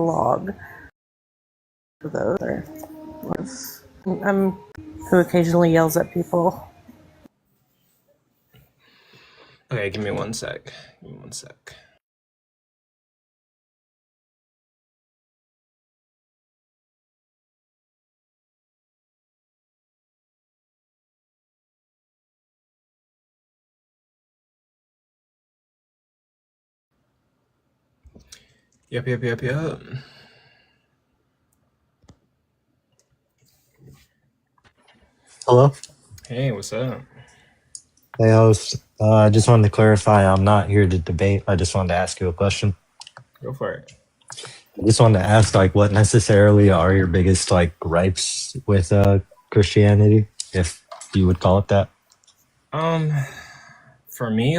log for those. Who occasionally yells at people. Okay, give me one sec. Yep. Hello? Hey, what's up? Hey, host. I just wanted to clarify I'm not here to debate. I just wanted to ask you a question. Go for it. I just wanted to ask, what necessarily are your biggest, gripes with Christianity, if you would call it that? For me,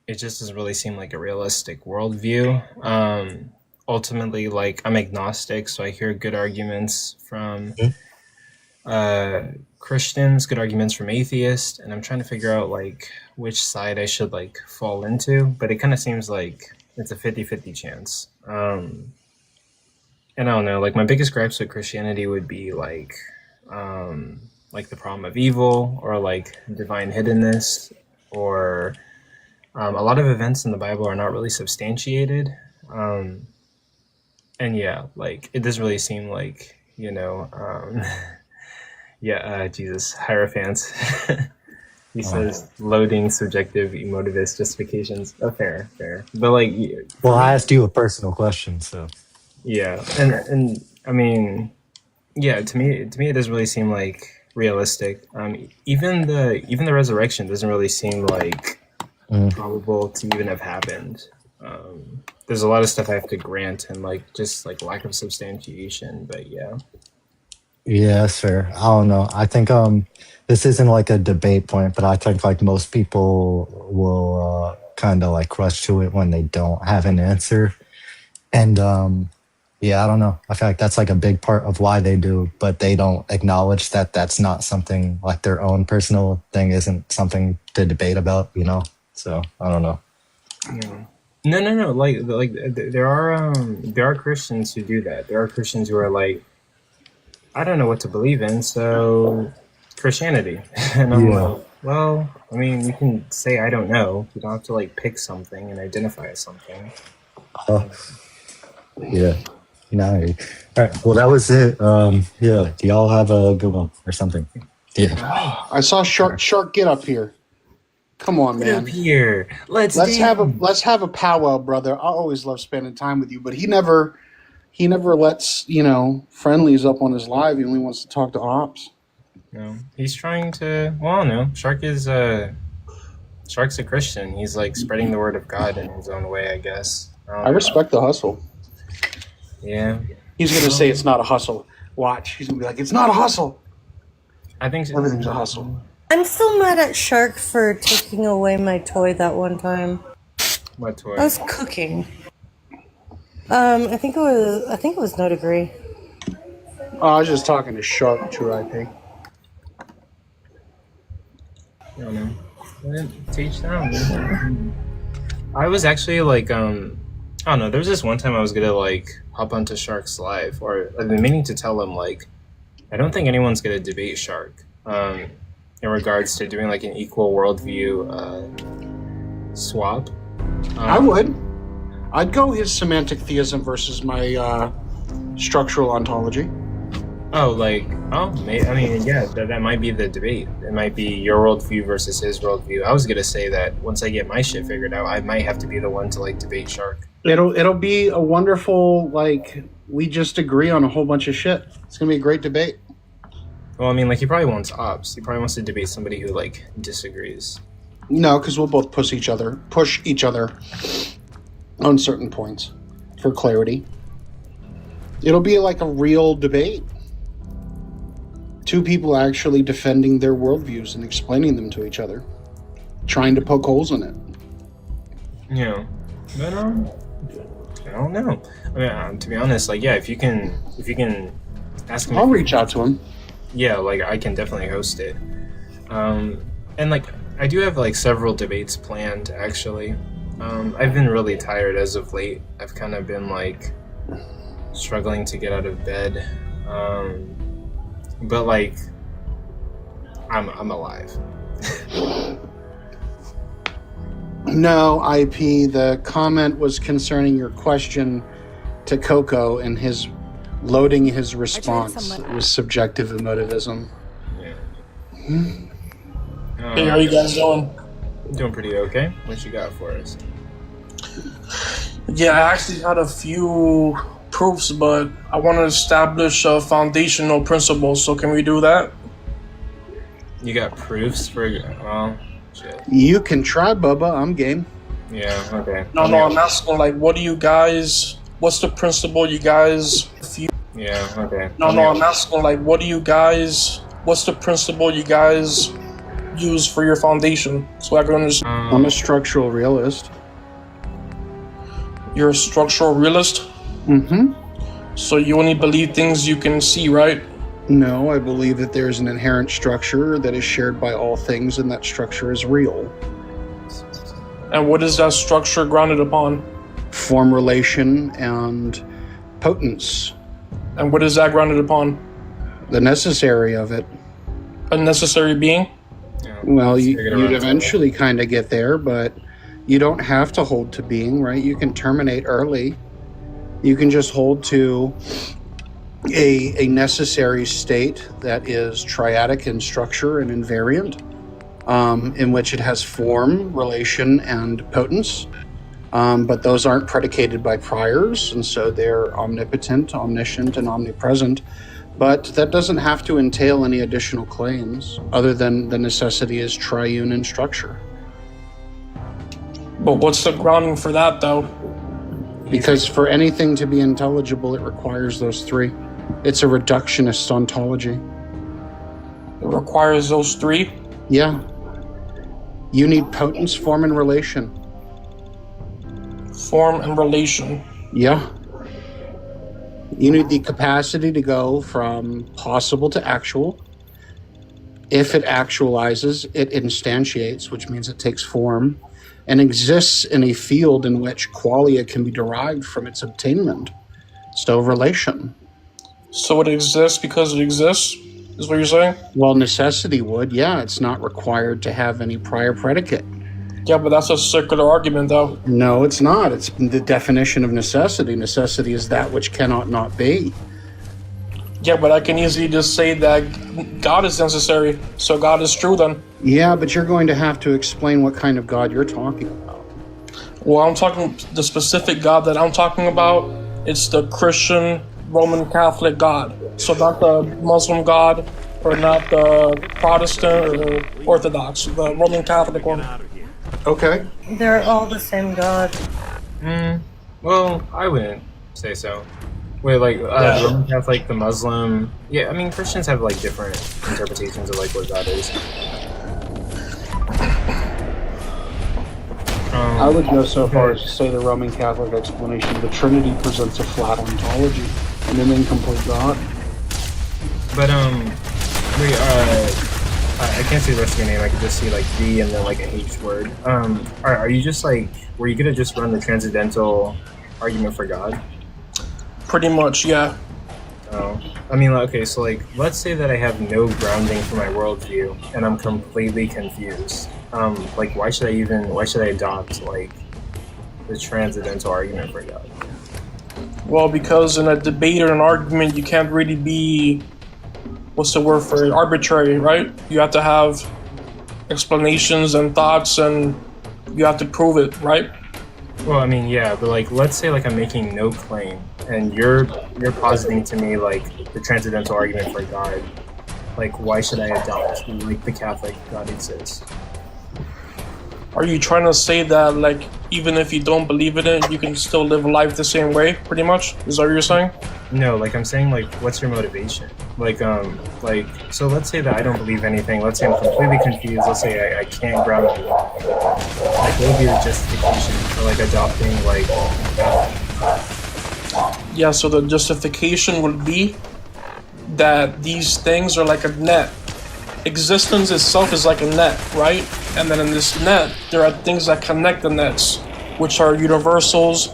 it just doesn't really seem like a realistic worldview. Ultimately, I'm agnostic, so I hear good arguments from Christians, good arguments from atheists, and I'm trying to figure out which side I should fall into, but it kind of seems like it's a 50-50 chance. And I don't know, my biggest gripes with Christianity would be the problem of evil, or divine hiddenness, or a lot of events in the Bible are not really substantiated. And yeah, it doesn't really seem Jesus, Hierophant. He says loading subjective emotivist justifications. Oh, fair. But Well, I asked you a personal question, so. Yeah, and I mean, yeah, to me it doesn't really seem realistic. Even the resurrection doesn't really seem probable to even have happened. There's a lot of stuff I have to grant, and just lack of substantiation. But yeah. Yeah, that's fair. I don't know. I think this isn't a debate point, but I think most people will kind of rush to it when they don't have an answer. And yeah, I don't know. I feel like that's a big part of why they do, but they don't acknowledge that that's not something their own personal thing isn't something to debate about, So I don't know. Yeah. No. There are Christians who do that. There are Christians who are I don't know what to believe in, so Christianity. And I'm well, I mean, you can say I don't know. You don't have to pick something and identify as something. Yeah. No. All right. Well, that was it. Yeah. Do y'all have a good one or something? Yeah. I saw Shark get up here. Come on, man. Get up here. Let's have a powwow, brother. I always love spending time with you, but he never lets friendlies up on his live. He only wants to talk to ops. No, he's trying to. Well, no, Shark's a Christian. He's spreading the word of God in his own way, I guess. I respect the hustle. Yeah. He's gonna say it's not a hustle. Watch. He's gonna be like, it's not a hustle. I think everything's a hustle. I'm still mad at Shark for taking away my toy that one time. What toy? I was cooking. I think it was No Degree. Oh, I was just talking to Shark, True IP. I don't know. Teach them. I was actually I don't know. There was this one time I was gonna hop onto Shark's live, or I've been meaning to tell him I don't think anyone's gonna debate Shark in regards to doing an equal worldview swap. I would. I'd go his semantic theism versus my structural ontology. I mean, yeah, that might be the debate. It might be your worldview versus his worldview. I was gonna say that once I get my shit figured out, I might have to be the one to debate Shark. It'll be a wonderful we just agree on a whole bunch of shit. It's gonna be a great debate. Well, I mean, he probably wants ops. He probably wants to debate somebody who disagrees. No, because we'll both push each other on certain points for clarity. It'll be a real debate. Two people actually defending their worldviews and explaining them to each other, trying to poke holes in it. Yeah, but I don't know. I mean, to be honest, yeah, if you can ask him. I'll reach out to him. Yeah, I can definitely host it. And I do have several debates planned actually. I've been really tired as of late. I've kind of been struggling to get out of bed. But like, I'm alive. No, IP. The comment was concerning your question to Coco and his loading his response. It was subjective emotivism. Hey, how you guys doing? Doing pretty okay. What you got for us? Yeah, I actually had a few proofs, but I want to establish a foundational principle, so can we do that? You got proofs for? Well, shit. You can try, Bubba. I'm game. Yeah. Okay. No, I'm asking, like, what's the principle you guys... Yeah. Okay. No, I'm asking, like, what's the principle you guys use for your foundation? So I can understand. I'm a structural realist. You're a structural realist? Mm-hmm. So you only believe things you can see, right? No, I believe that there's an inherent structure that is shared by all things, and that structure is real. And what is that structure grounded upon? Form, relation, and potence. And what is that grounded upon? The necessary of it. A necessary being? Yeah, Well, you'd eventually kind of get there, but you don't have to hold to being, right? You can terminate early. You can just hold to a necessary state that is triadic in structure and invariant, in which it has form, relation, and potence. But those aren't predicated by priors, and so they're omnipotent, omniscient, and omnipresent. But that doesn't have to entail any additional claims, other than the necessity is triune in structure. But what's the grounding for that, though? Because for anything to be intelligible, it requires those three. It's a reductionist ontology. It requires those three? Yeah. You need potence, form, and relation. Form and relation. Yeah. You need the capacity to go from possible to actual. If it actualizes, it instantiates, which means it takes form, and exists in a field in which qualia can be derived from its obtainment. So relation. So it exists because it exists, is what you're saying? Well, necessity would, yeah. It's not required to have any prior predicate. Yeah, but that's a circular argument, though. No, it's not. It's the definition of necessity. Necessity is that which cannot not be. Yeah, but I can easily just say that God is necessary, so God is true then. Yeah, but you're going to have to explain what kind of God you're talking about. Well, I'm talking the specific God that I'm talking about. It's the Christian Roman Catholic God. So not the Muslim God, or not the Protestant or Orthodox, the Roman Catholic one. Okay. They're all the same God. Well, I wouldn't say so. Wait, like the Roman Catholic, the Muslim. Yeah, I mean Christians have like different interpretations of like what God is. I would go so far as to say the Roman Catholic explanation of the Trinity presents a flat ontology and an incomplete God. But wait, I can't see the rest of your name. I could just see like V and then like a H word. Are you just like, were you gonna just run the transcendental argument for God? Pretty much, yeah. Oh, I mean, okay, so like, let's say that I have no grounding for my worldview and I'm completely confused. Like, why should I adopt like the transcendental argument for God? Well, because in a debate or an argument, you can't really be, what's the word for it, arbitrary, right? You have to have explanations and thoughts, and you have to prove it, right? Well, I mean, yeah, but like, let's say like I'm making no claim, and you're positing to me like the transcendental argument for God. Like, why should I adopt like the Catholic God exists? Are you trying to say that, like, even if you don't believe in it, you can still live life the same way, pretty much? Is that what you're saying? No, like, I'm saying, like, what's your motivation? Like, so let's say that I don't believe anything. Let's say I'm completely confused. Let's say I can't ground it. Like, what would be the justification for, like, adopting, like... Yeah, so the justification would be that these things are like a net. Existence itself is like a net, right? And then in this net, there are things that connect the nets, which are universals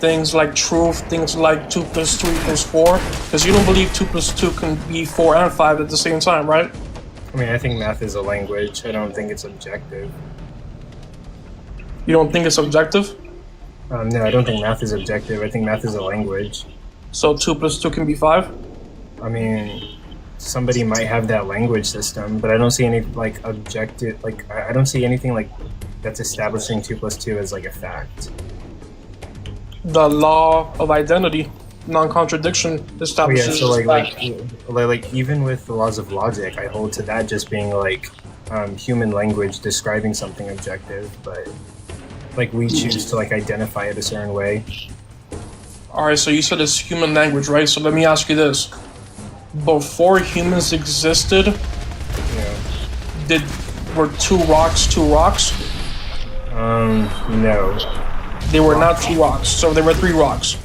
things like truth, things like 2 plus 2 equals 4? Because you don't believe 2 plus 2 can be 4 and 5 at the same time, right? I mean, I think math is a language. I don't think it's objective. You don't think it's objective? No, I don't think math is objective. I think math is a language. So 2 plus 2 can be 5? I mean, somebody might have that language system, but I don't see any like objective. Like I don't see anything like that's establishing 2 plus 2 as like a fact. The law of identity, non-contradiction, Oh, yeah, establishes so that. like even with the laws of logic, I hold to that just being like human language describing something objective, but like we choose to like identify it a certain way. Alright, so you said it's human language, right? So let me ask you this. Before humans existed, Yeah. were 2 rocks 2 rocks? No. They were not 2 rocks, so there were 3 rocks.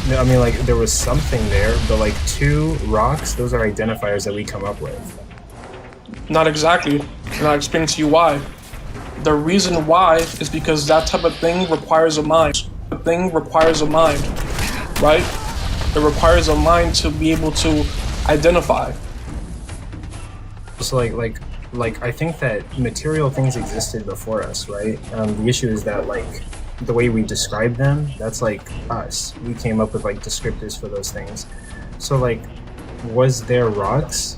No, I mean like there was something there, but like 2 rocks, those are identifiers that we come up with. Not exactly, and I'll explain to you why. The reason why is because that type of thing requires a mind. The thing requires a mind, right? It requires a mind to be able to identify. So like I think that material things existed before us, right? The issue is that like the way we describe them, that's like us. We came up with like descriptors for those things. So like, was there rocks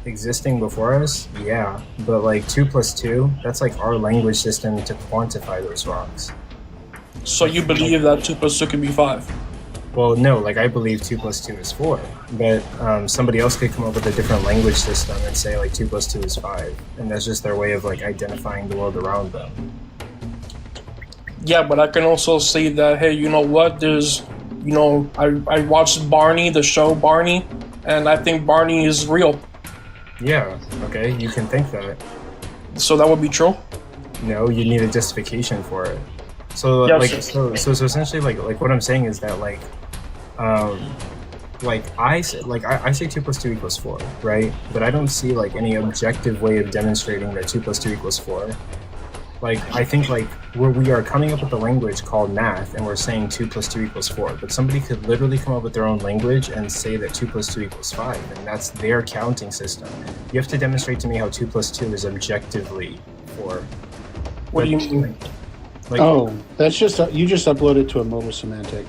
existing before us? Yeah, but like 2 plus 2, that's like our language system to quantify those rocks. So you believe that 2 plus 2 can be 5? Well, no, like I believe 2 plus 2 is 4, but somebody else could come up with a different language system and say like 2 plus 2 is 5, and that's just their way of like identifying the world around them. Yeah, but I can also say that, hey, you know what, there's, you know, I watched Barney, the show Barney, and I think Barney is real. Yeah, okay, you can think that. So that would be true? No, you need a justification for it. So Yeah, like so- so essentially like what I'm saying is that like I say 2 plus 2 equals 4, right? But I don't see like any objective way of demonstrating that 2 plus 2 equals 4. Like I think like we are coming up with a language called math and we're saying 2 plus 2 equals 4, but somebody could literally come up with their own language and say that 2 plus 2 equals 5, and that's their counting system. You have to demonstrate to me how 2 plus 2 is objectively 4. What do you mean? Like, Oh, that's just you just uploaded to a mobile semantic.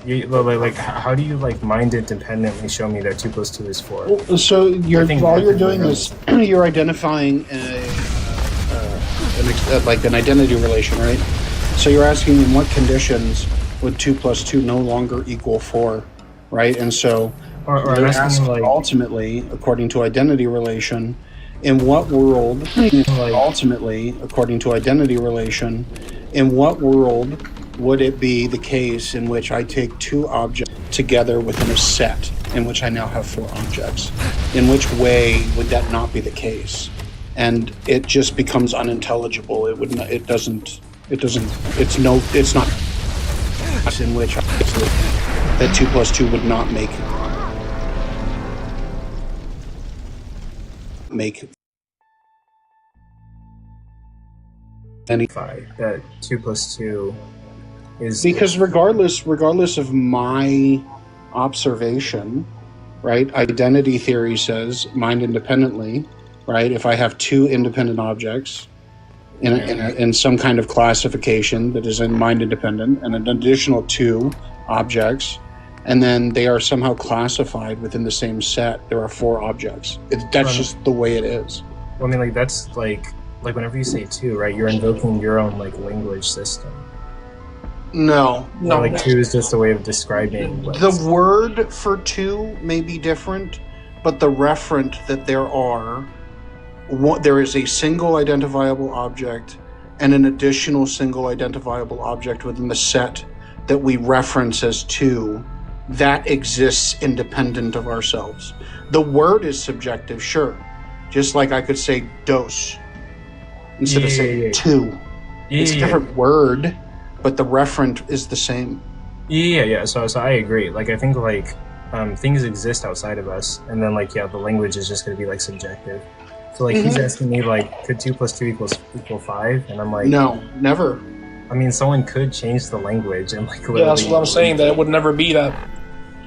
like how do you like mind independently show me that 2 plus 2 is 4? So I think all that you're could doing be is you're identifying like an identity relation, right? So you're asking in what conditions would 2 plus 2 no longer equal 4, right? And so Or I'm you're asking asking like ultimately, according to identity relation, in what world? Ultimately, according to identity relation, in what world would it be the case in which I take 2 objects together within a set in which I now have 4 objects? In which way would that not be the case? And it just becomes unintelligible. It would not, it doesn't, it's not in which that 2 plus 2 would not make any, that 2 plus 2 is because regardless of my observation, right? Identity theory says mind independently, right? If I have 2 independent objects in some kind of classification that is in mind independent, and an additional 2 objects, and then they are somehow classified within the same set, there are 4 objects. That's just the way it is. Well, I mean, like that's like whenever you say 2, right? You're invoking your own like language system. No. No, Like 2 is just a way of describing The word for 2 may be different, but the referent that there is a single identifiable object and an additional single identifiable object within the set that we reference as 2 that exists independent of ourselves. The word is subjective, sure. Just like I could say dose instead of saying 2. It's a different word, but the referent is the same. Yeah. So I agree. Like I think like things exist outside of us, and then like the language is just going to be like subjective. So like he's asking me like, could 2 plus 2 equal 5, and I'm like, No, never. I mean, someone could change the language and like Yeah, that's what I'm saying. That it would never be that.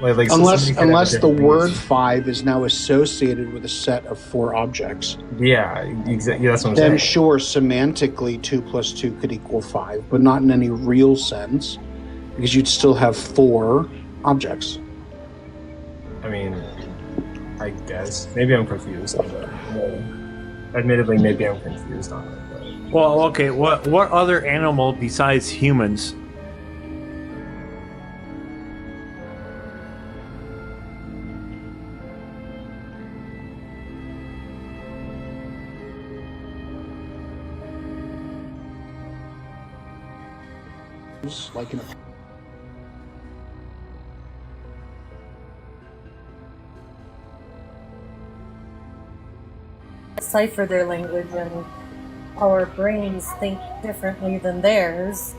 like so somebody could have a Unless the different word language. 5 is now associated with a set of 4 objects. Yeah, exactly. Yeah, that's what I'm Then saying. sure, semantically 2 plus 2 could equal 5, but not in any real sense, because you'd still have 4 objects. I mean, I guess maybe I'm confused on that. Admittedly, maybe I'm confused on it. But... Well, okay. What other animal besides humans? Like in a Decipher their language, and our brains think differently than theirs.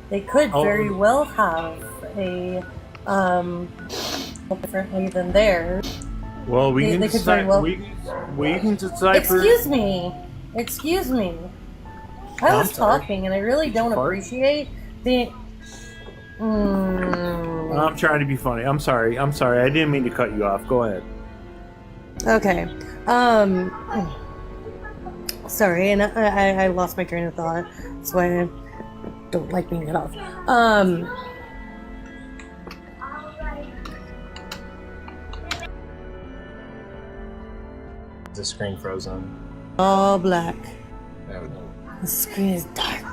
They could very well have a differently than theirs. Well, we They- can they could very decipher. well- We can decipher. Excuse me. Excuse me. I I'm was sorry. talking, and I really don't Fart? appreciate the. I'm trying to be funny. I'm sorry. I didn't mean to cut you off. Go ahead. Okay. Sorry, and I lost my train of thought. That's why I don't like being cut off. The screen frozen. All black. That would- The screen is dark.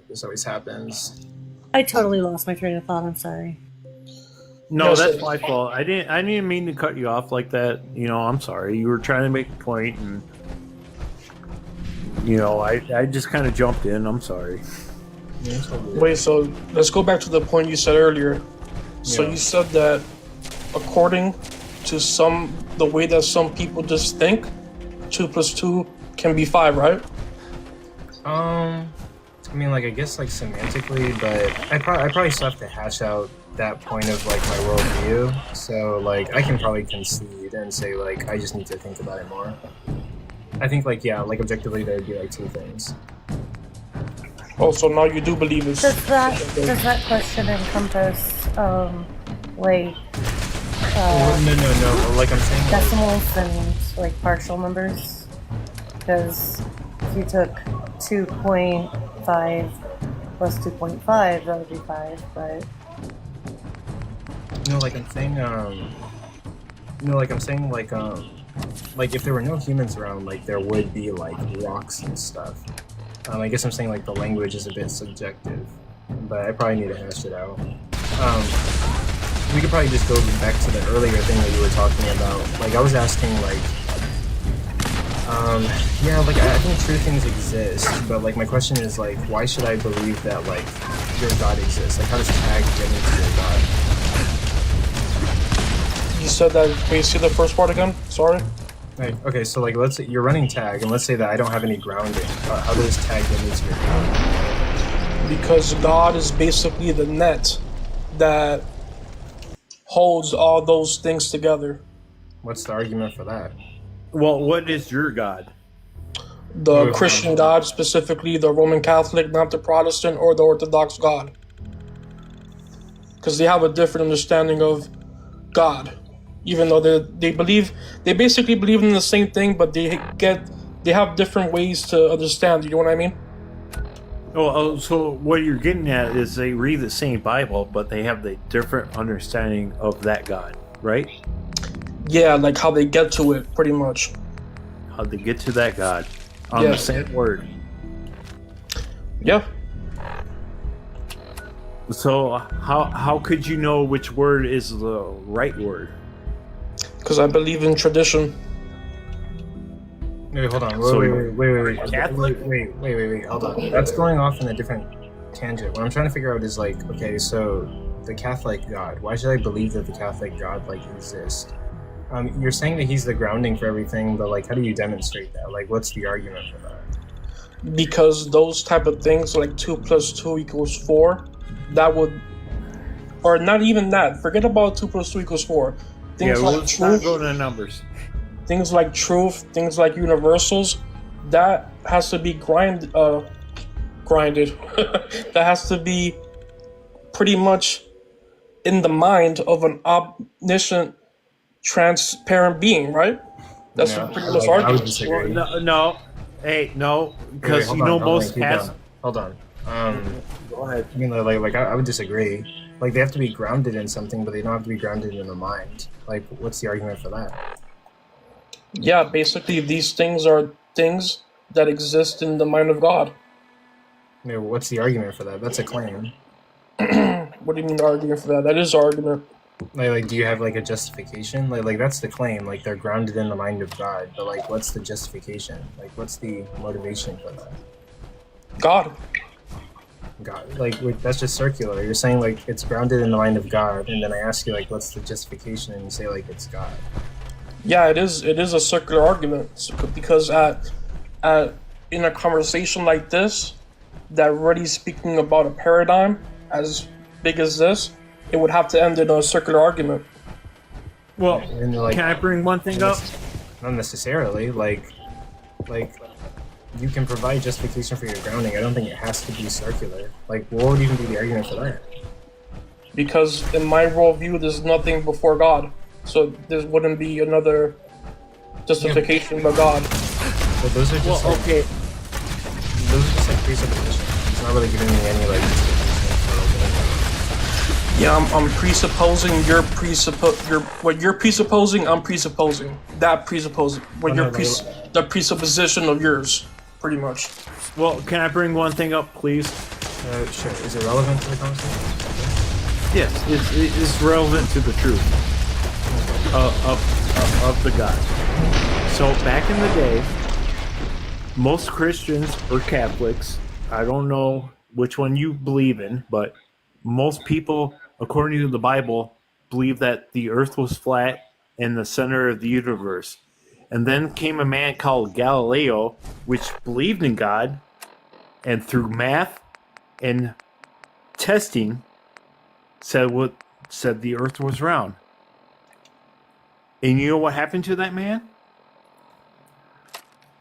This always happens. I totally lost my train of thought. I'm sorry. No, Yes, that's it- my fault. I didn't mean to cut you off like that. I'm sorry. You were trying to make a point, and I just kind of jumped in. I'm sorry. Wait, so let's go back to the point you said earlier. So Yeah. you said that according to the way that some people just think, 2 plus 2 can be 5, right? I mean, like, I guess, like, semantically, but I probably still have to hash out that point of, like, my worldview. So, like, I can probably concede and say, like, I just need to think about it more. I think, like, yeah, like, objectively, there would be, like, 2 things. Oh, so now you do believe it's... Does that question encompass like No. Like, I'm saying, like, decimals and like partial numbers? Because if you took 2.5 plus 2.5, that would be 5. But no, like, I'm saying, like, if there were no humans around, like, there would be, like, rocks and stuff. I guess I'm saying, like, the language is a bit subjective, but I probably need to hash it out. We could probably just go back to the earlier thing that you were talking about. Like, I was asking, like, yeah, like, I think true things exist, but, like, my question is, like, why should I believe that, like, your God exists? Like, how does tag get into your God? You said that... Wait, say the first part again? Sorry? Right, okay, so, like, let's say you're running tag, and let's say that I don't have any grounding. How does tag get into your God? Because God is basically the net that holds all those things together. What's the argument for that? Well, what is your God? The Christian God, specifically the Roman Catholic, not the Protestant or the Orthodox God. Because they have a different understanding of God. Even though they basically believe in the same thing, but they have different ways to understand. You know what I mean? Oh, so what you're getting at is they read the same Bible, but they have the different understanding of that God, right? Yeah, like how they get to it, pretty much. How they get to that God on Yeah. the same word. Yeah. So how could you know which word is the right word? Because I believe in tradition. Wait, hold on. So Wait. Catholic? Wait. Hold on. That's going off in a different tangent. What I'm trying to figure out is, like, okay, so the Catholic God. Why should I believe that the Catholic God, like, exists? You're saying that he's the grounding for everything, but, like, how do you demonstrate that? Like, what's the argument for that? Because those type of things, like 2 plus 2 equals 4, that would... Or not even that. Forget about 2 plus 2 equals 4. Things Yeah, like let's not truth, go to numbers. things like truth, things like universals, that has to be grinded. That has to be pretty much in the mind of an omniscient, transparent being, right? That's No, pretty much like, I would argument. disagree. No. Hey, no, Wait, because hold you on, know hold on, most keep has. going. Hold on. Go ahead. I mean, I would disagree. Like, they have to be grounded in something, but they don't have to be grounded in the mind. Like, what's the argument for that? Yeah, basically, these things are things that exist in the mind of God. I mean, what's the argument for that? That's a claim. What do you mean the argument for that? That is the argument. Like, do you have like a justification? Like that's the claim. Like, they're grounded in the mind of God. But like, what's the justification? Like, what's the motivation for that? God. God, like that's just circular. You're saying like it's grounded in the mind of God, and then I ask you like, what's the justification, and you say like it's God. Yeah, it is. It is a circular argument because in a conversation like this, that already speaking about a paradigm as big as this, it would have to end in a circular argument. Well, And, like, can I bring one thing up? Not necessarily. Like you can provide justification for your grounding. I don't think it has to be circular. Like, what would even be the argument for that? Because in my worldview, there's nothing before God, so there wouldn't be another justification but God. But those are just like, Okay. those are just like presuppositions. It's not really giving me any like justification for Yeah, I'm presupposing what you're presupposing. I'm presupposing that presupposing what Oh, your no, the presupposition of yours, pretty much. Well, can I bring one thing up, please? Sure. Is it relevant to the conversation? Yes, it's relevant to the truth of the God. So back in the day, most Christians or Catholics, I don't know which one you believe in, but most people, according to the Bible, believe that the earth was flat and the center of the universe. And then came a man called Galileo, which believed in God, and through math and testing said the earth was round. And you know what happened to that man?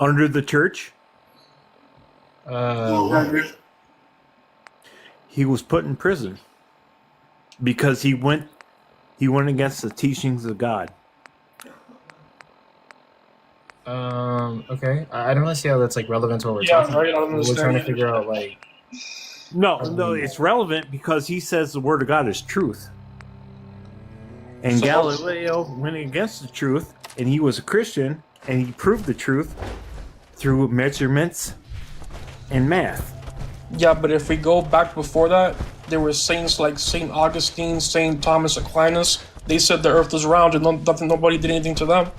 Under the church, he was put in prison because he went against the teachings of God. Okay. I don't really see how that's like relevant to what we're Yeah, talking right, I about. don't We're trying to understand figure out like. No, it's relevant because he says the word of God is truth. And So- Galileo went against the truth, and he was a Christian, and he proved the truth through measurements and math. Yeah, but if we go back before that, there were saints like Saint Augustine, Saint Thomas Aquinas. They said the earth was round, and nobody did anything to them.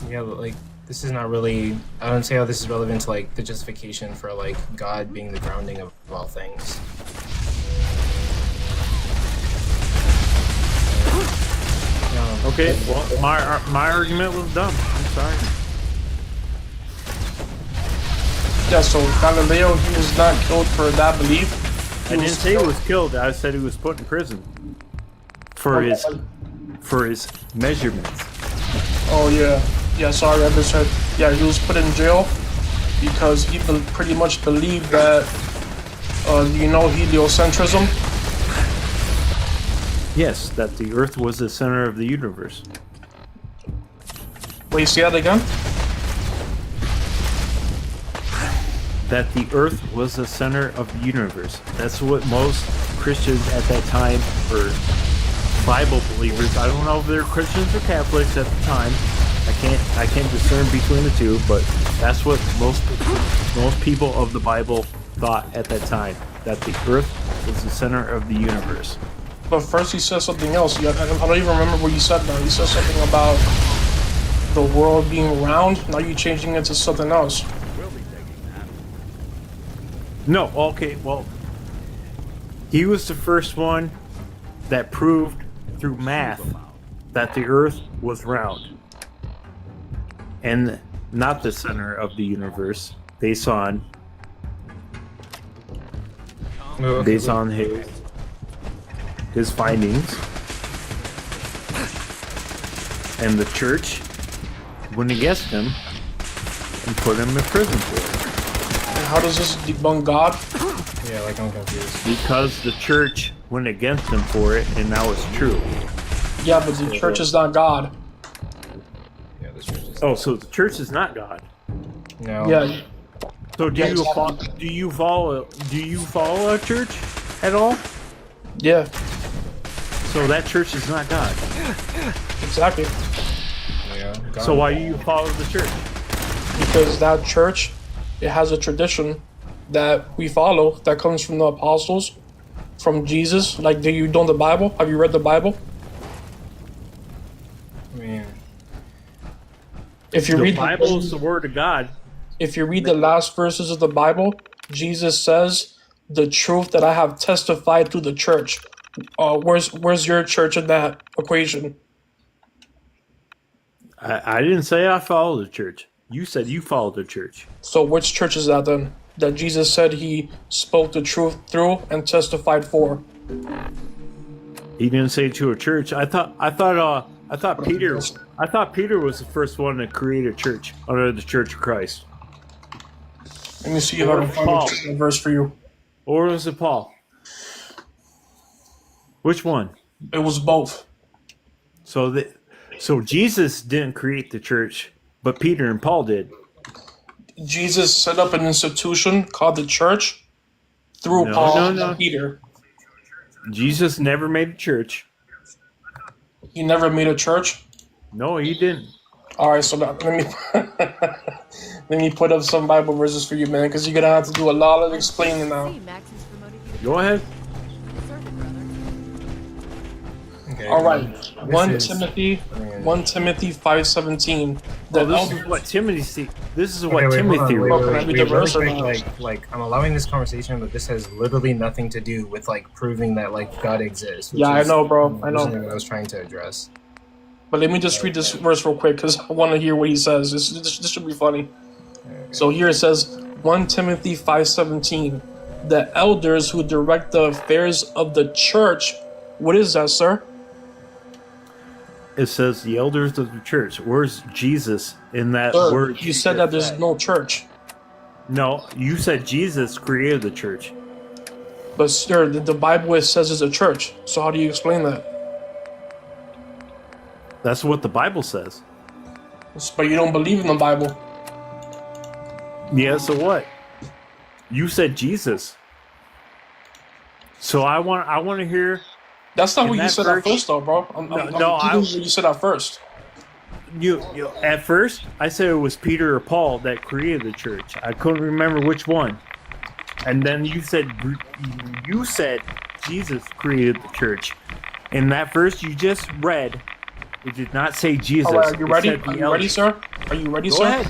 Yeah, but like this is not really. I don't see how this is relevant to like the justification for like God being the grounding of all things. Okay, well, my argument was dumb. I'm sorry. Yeah, so Galileo, he was not killed for that belief. I didn't say he was killed. I said he was put in prison for his measurements. Oh yeah, sorry, I misheard. Yeah, he was put in jail because he pretty much believed that, heliocentrism. Yes, that the Earth was the center of the universe. Wait, say that again? That the Earth was the center of the universe. That's what most Christians at that time, or Bible believers, I don't know if they're Christians or Catholics at the time. I can't discern between the two, but that's what most people of the Bible thought at that time. That the Earth was the center of the universe. But first he said something else. I don't even remember what you said now. You said something about the world being round. Now you're changing it to something else. No, okay, well, he was the first one that proved through math that the Earth was round and not the center of the universe, based on his findings. And the church went against him, and put him in prison for it. And how does this debunk God? Yeah, like I'm confused. Because the church went against him for it, and now it's true. Yeah, but the church is not God. Yeah, this church is. Oh, so the church is not God. No. Yeah. So do you follow a church at all? Yeah. So that church is not God. Exactly. Yeah. God. So why do you follow the church? Because that church, it has a tradition that we follow that comes from the apostles, from Jesus. Like, do you know the Bible? Have you read the Bible? I mean, If you The read Bible is the word of God. if you read the last verses of the Bible, Jesus says, "The truth that I have testified to the church." Where's your church in that equation? I didn't say I follow the church. You said you followed the church. So which church is that then? That Jesus said he spoke the truth through and testified for. He didn't say to a church. I thought Peter was the first one to create a church under the Church of Christ. Let me see if I can find a verse for you. Or was it Paul? Which one? It was both. So Jesus didn't create the church, but Peter and Paul did. Jesus set up an institution called the church through Paul and Peter. Jesus never made a church. He never made a church. No, he didn't. All right, so now, let me let me put up some Bible verses for you, man, because you're gonna have to do a lot of explaining now. Go ahead. okay. All right, This is- 1 Timothy 5:17. This is what Timothy. This is what Okay, wait, hold on, Timothy wait, wrote. Can I wait, read wait, the verse or really not? quick, like I'm allowing this conversation, but this has literally nothing to do with like proving that like God exists. which Yeah, I is know, bro. I know. originally what I was trying to address. But let me just read this verse real quick because I want to hear what he says. This should be funny. So here it says 1 Timothy 5:17. The elders who direct the affairs of the church. What is that, sir? It says the elders of the church. Where's Jesus in that Sir, word? you said that there's no church. No, you said Jesus created the church. But sir, the Bible it says it's a church. So how do you explain that? That's what the Bible says. But you don't believe in the Bible. Yeah, so what? You said Jesus. So I want to hear That's not In what you that said verse- at first, though, bro. I'm what you said at first. you. At first, I said it was Peter or Paul that created the church. I couldn't remember which one. And then you said Jesus created the church. In that verse you just read, it did not say Jesus. All right, are you It ready? said the Are you ready, elders. sir? Are you ready, Go sir? ahead.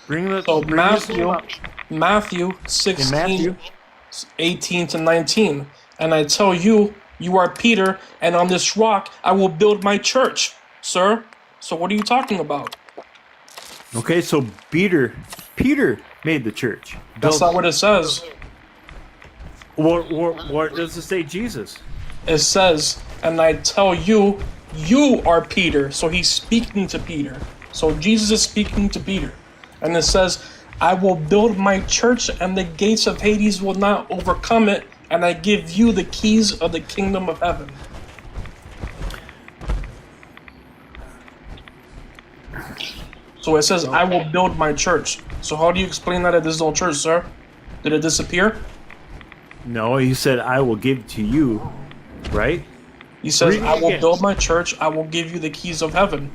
Bring the So bring this one up. Matthew 16, In Matthew, 18 to 19. And I tell you, you are Peter, and on this rock I will build my church, sir. So what are you talking about? okay, so Peter made the church. That's not what it says. What does it say? Jesus. It says, and I tell you, you are Peter. So he's speaking to Peter. So Jesus is speaking to Peter. And it says, I will build my church, and the gates of Hades will not overcome it, and I give you the keys of the kingdom of heaven. So it says, I will build my church. So how do you explain that there's no church, sir? Did it disappear? No, he said, "I will give it to you." Right? He says, Read it I will again. build my church, I will give you the keys of heaven.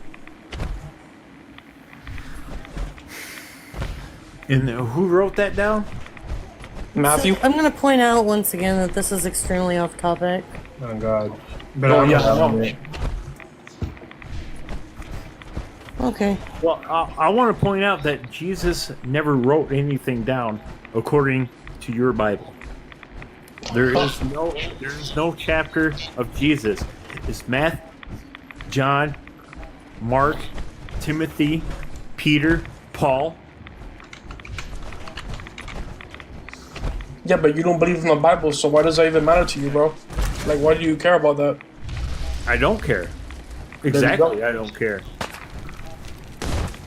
And who wrote that down? Matthew? I'm going to point out once again that this is extremely off topic. Oh God. But Oh, I'm yeah, I allowing know. it. Okay. Well, I want to point out that Jesus never wrote anything down according to your Bible. There is no chapter of Jesus. It's Matthew, John, Mark, Timothy, Peter, Paul. Yeah, but you don't believe in the Bible, so why does that even matter to you, bro? Like, why do you care about that? I don't care. you Exactly, go. I don't care.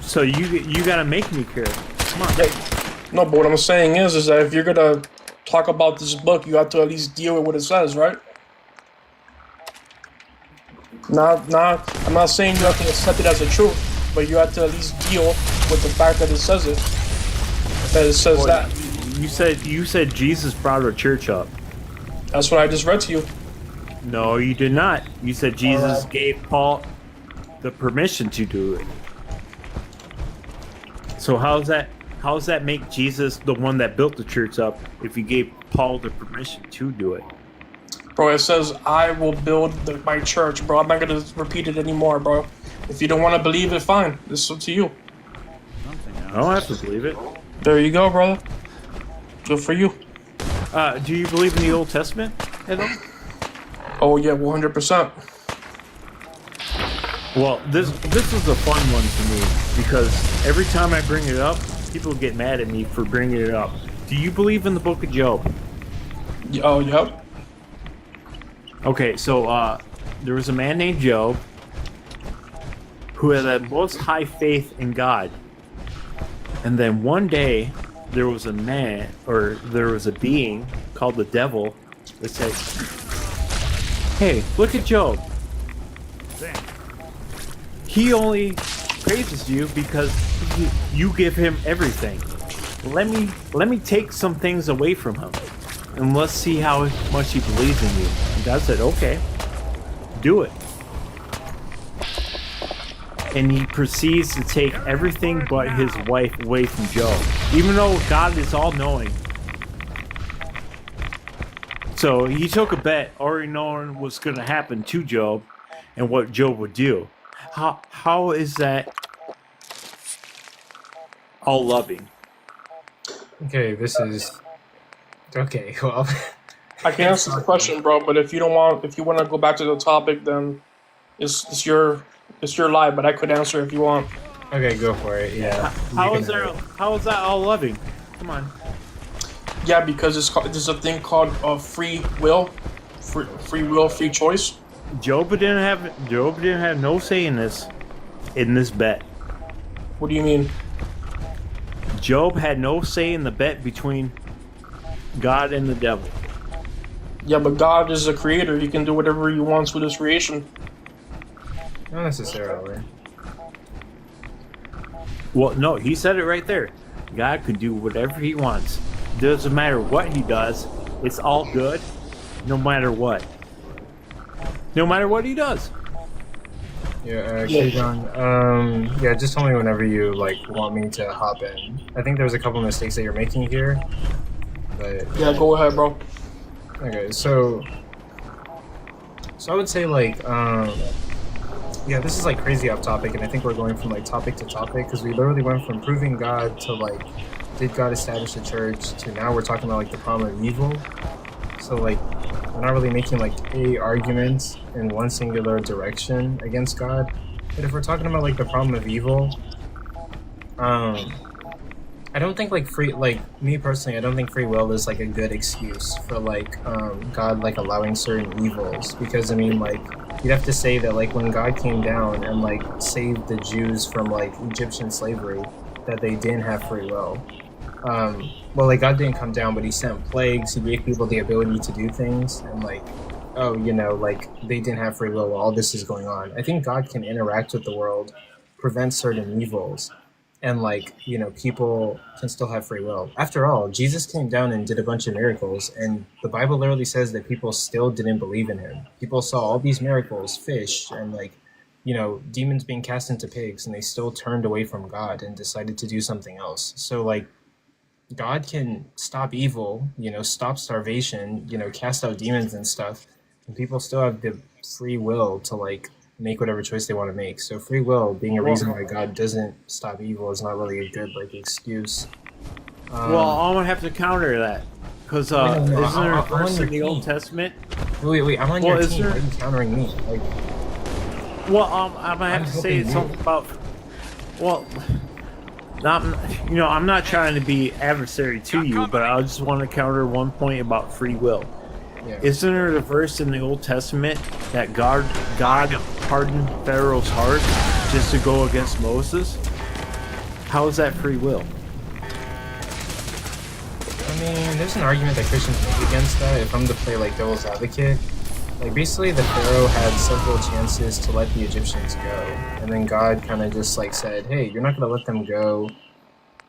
So you gotta make me care. Come on. No, but what I'm saying is that if you're gonna talk about this book, you have to at least deal with what it says, right? I'm not saying you have to accept it as a truth, but you have to at least deal with the fact that it says it. That it says that. You said Jesus brought a church up. That's what I just read to you. No, you did not. You said Jesus gave Paul the permission to do it. So how's that make Jesus the one that built the church up if he gave Paul the permission to do it? Bro, it says, I will build my church, bro. I'm not going to repeat it anymore, bro. If you don't want to believe it, fine. It's up to you. I don't have to believe it. There you go, brother. Good for you. Do you believe in the Old Testament at all? Oh, yeah, 100%. Well, this is a fun one to me because every time I bring it up, people get mad at me for bringing it up. Do you believe in the Book of Job? Oh, yep. Okay, so there was a man named Job who had the most high faith in God. And then one day, there was a being called the devil that said, hey, look at Job. He only praises you because you give him everything. Let me take some things away from him, and let's see how much he believes in you. And God said, okay, do it. And he proceeds to take everything but his wife away from Job, even though God is all-knowing. So he took a bet, already knowing what's going to happen to Job and what Job would do. How is that all loving? Okay, okay, well. I can answer the question, bro, but if you want to go back to the topic, then it's your lie, but I could answer if you want. Okay, go for it, yeah. How is that all loving? Come on. Yeah, because there's a thing called free will, free choice. Job didn't have no say in this bet. What do you mean? Job had no say in the bet between God and the devil. Yeah, but God is a creator. He can do whatever he wants with his creation. Not necessarily. Well, no, he said it right there. God can do whatever he wants. Doesn't matter what he does. It's all good, no matter what. No matter what he does. Yeah, Kayvon, yeah, just tell me whenever you, want me to hop in. I think there's a couple mistakes that you're making here, but... Yeah, go ahead, bro. Okay, so I would say, yeah, this is, crazy off topic, and I think we're going from, topic to topic, because we literally went from proving God to, did God establish the church, to now we're talking about, the problem of evil. So, we're not really making, a argument in one singular direction against God. But if we're talking about, the problem of evil, I don't think, me personally, I don't think free will is, a good excuse for, God, allowing certain evils. Because, I mean, you'd have to say that, when God came down and, saved the Jews from, Egyptian slavery, that they didn't have free will. Well, God didn't come down, but he sent plagues, he gave people the ability to do things, and, they didn't have free will while all this is going on. I think God can interact with the world, prevent certain evils, and, people can still have free will. After all, Jesus came down and did a bunch of miracles, and the Bible literally says that people still didn't believe in him. People saw all these miracles, fish, and, demons being cast into pigs, and they still turned away from God and decided to do something else. So, God can stop evil, stop starvation, cast out demons and stuff, and people still have the free will to, make whatever choice they want to make. So free will being a reason why God doesn't stop evil is not really a good, excuse. Well, I'm going to have to counter that, because isn't there a verse in the Old Testament? Wait, I'm on your team. Why are you countering me? Well, I'm going to have to say something about... Well... I'm not trying to be adversary to you, but I just want to counter one point about free will. Yeah. Isn't there a verse in the Old Testament that God hardened Pharaoh's heart just to go against Moses? How is that free will? mean, there's an argument that Christians make against that. If I'm to play like devil's advocate, like basically the Pharaoh had several chances to let the Egyptians go, and then God kind of just like said, "Hey, you're not gonna let them go.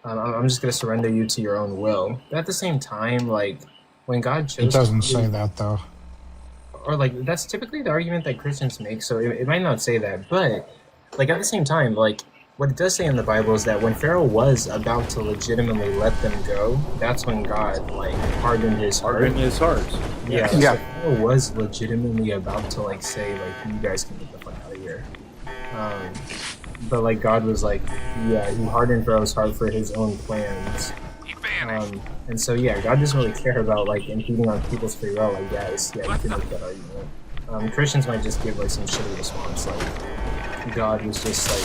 I'm just gonna surrender you to your own will." But at the same time, like when God chose, It doesn't say that though. or like that's typically the argument that Christians make. So it might not say that, but like at the same time, like what it does say in the Bible is that when Pharaoh was about to legitimately let them go, that's when God like hardened his heart. Hardened his heart. Yeah, Yeah. So Pharaoh was legitimately about to like say like you guys can get the fuck out of here. But like God was like, yeah, he hardened Pharaoh's heart for his own plans. And so yeah, God doesn't really care about like impeding on people's free will. Like guys, yeah, you can make that argument. Christians might just give like some shitty response, like God was just like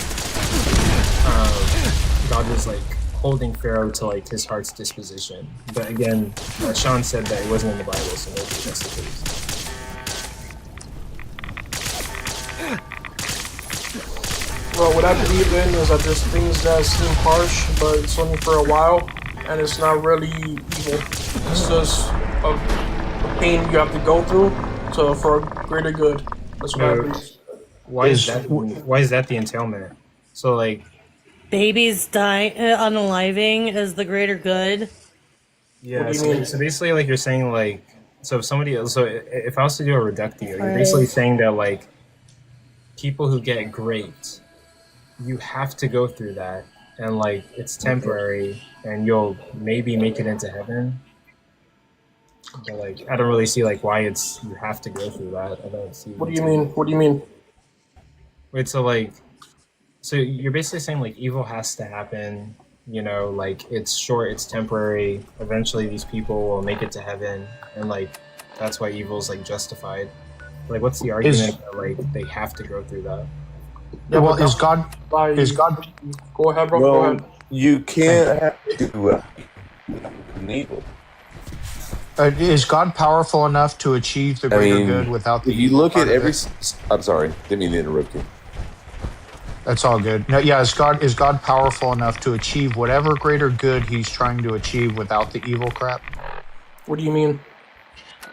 God was like holding Pharaoh to like his heart's disposition. But again, Sean said that it wasn't in the Bible, so maybe that's the case. Well, what I believe in is that there's things that seem harsh, but it's only for a while, and it's not really evil. It's just a pain you have to go through for a greater good. That's what I believe. Why is that the entailment? So like Babies dying, unaliving is the greater good. yeah, What do you mean? so basically like you're saying like so if I was to do a reductio, you're basically saying that like people who get great, you have to go through that, and like it's temporary, and you'll maybe make it into heaven. But like I don't really see like why you have to go through that. I don't see. What do you mean? What do you mean? Wait, so you're basically saying like evil has to happen, you know, like it's short, it's temporary. Eventually, these people will make it to heaven, and like that's why evil's like justified. Like, what's the argument that like they have to go through that? Yeah, Well, but is God? Is God? Go ahead, bro. Go Well, ahead. you can't have to evil. Is God powerful enough to achieve the greater good without the? If you evil look part at of every, it? I'm sorry, didn't mean to interrupt you. That's all good. No, yeah, is God powerful enough to achieve whatever greater good He's trying to achieve without the evil crap? What do you mean?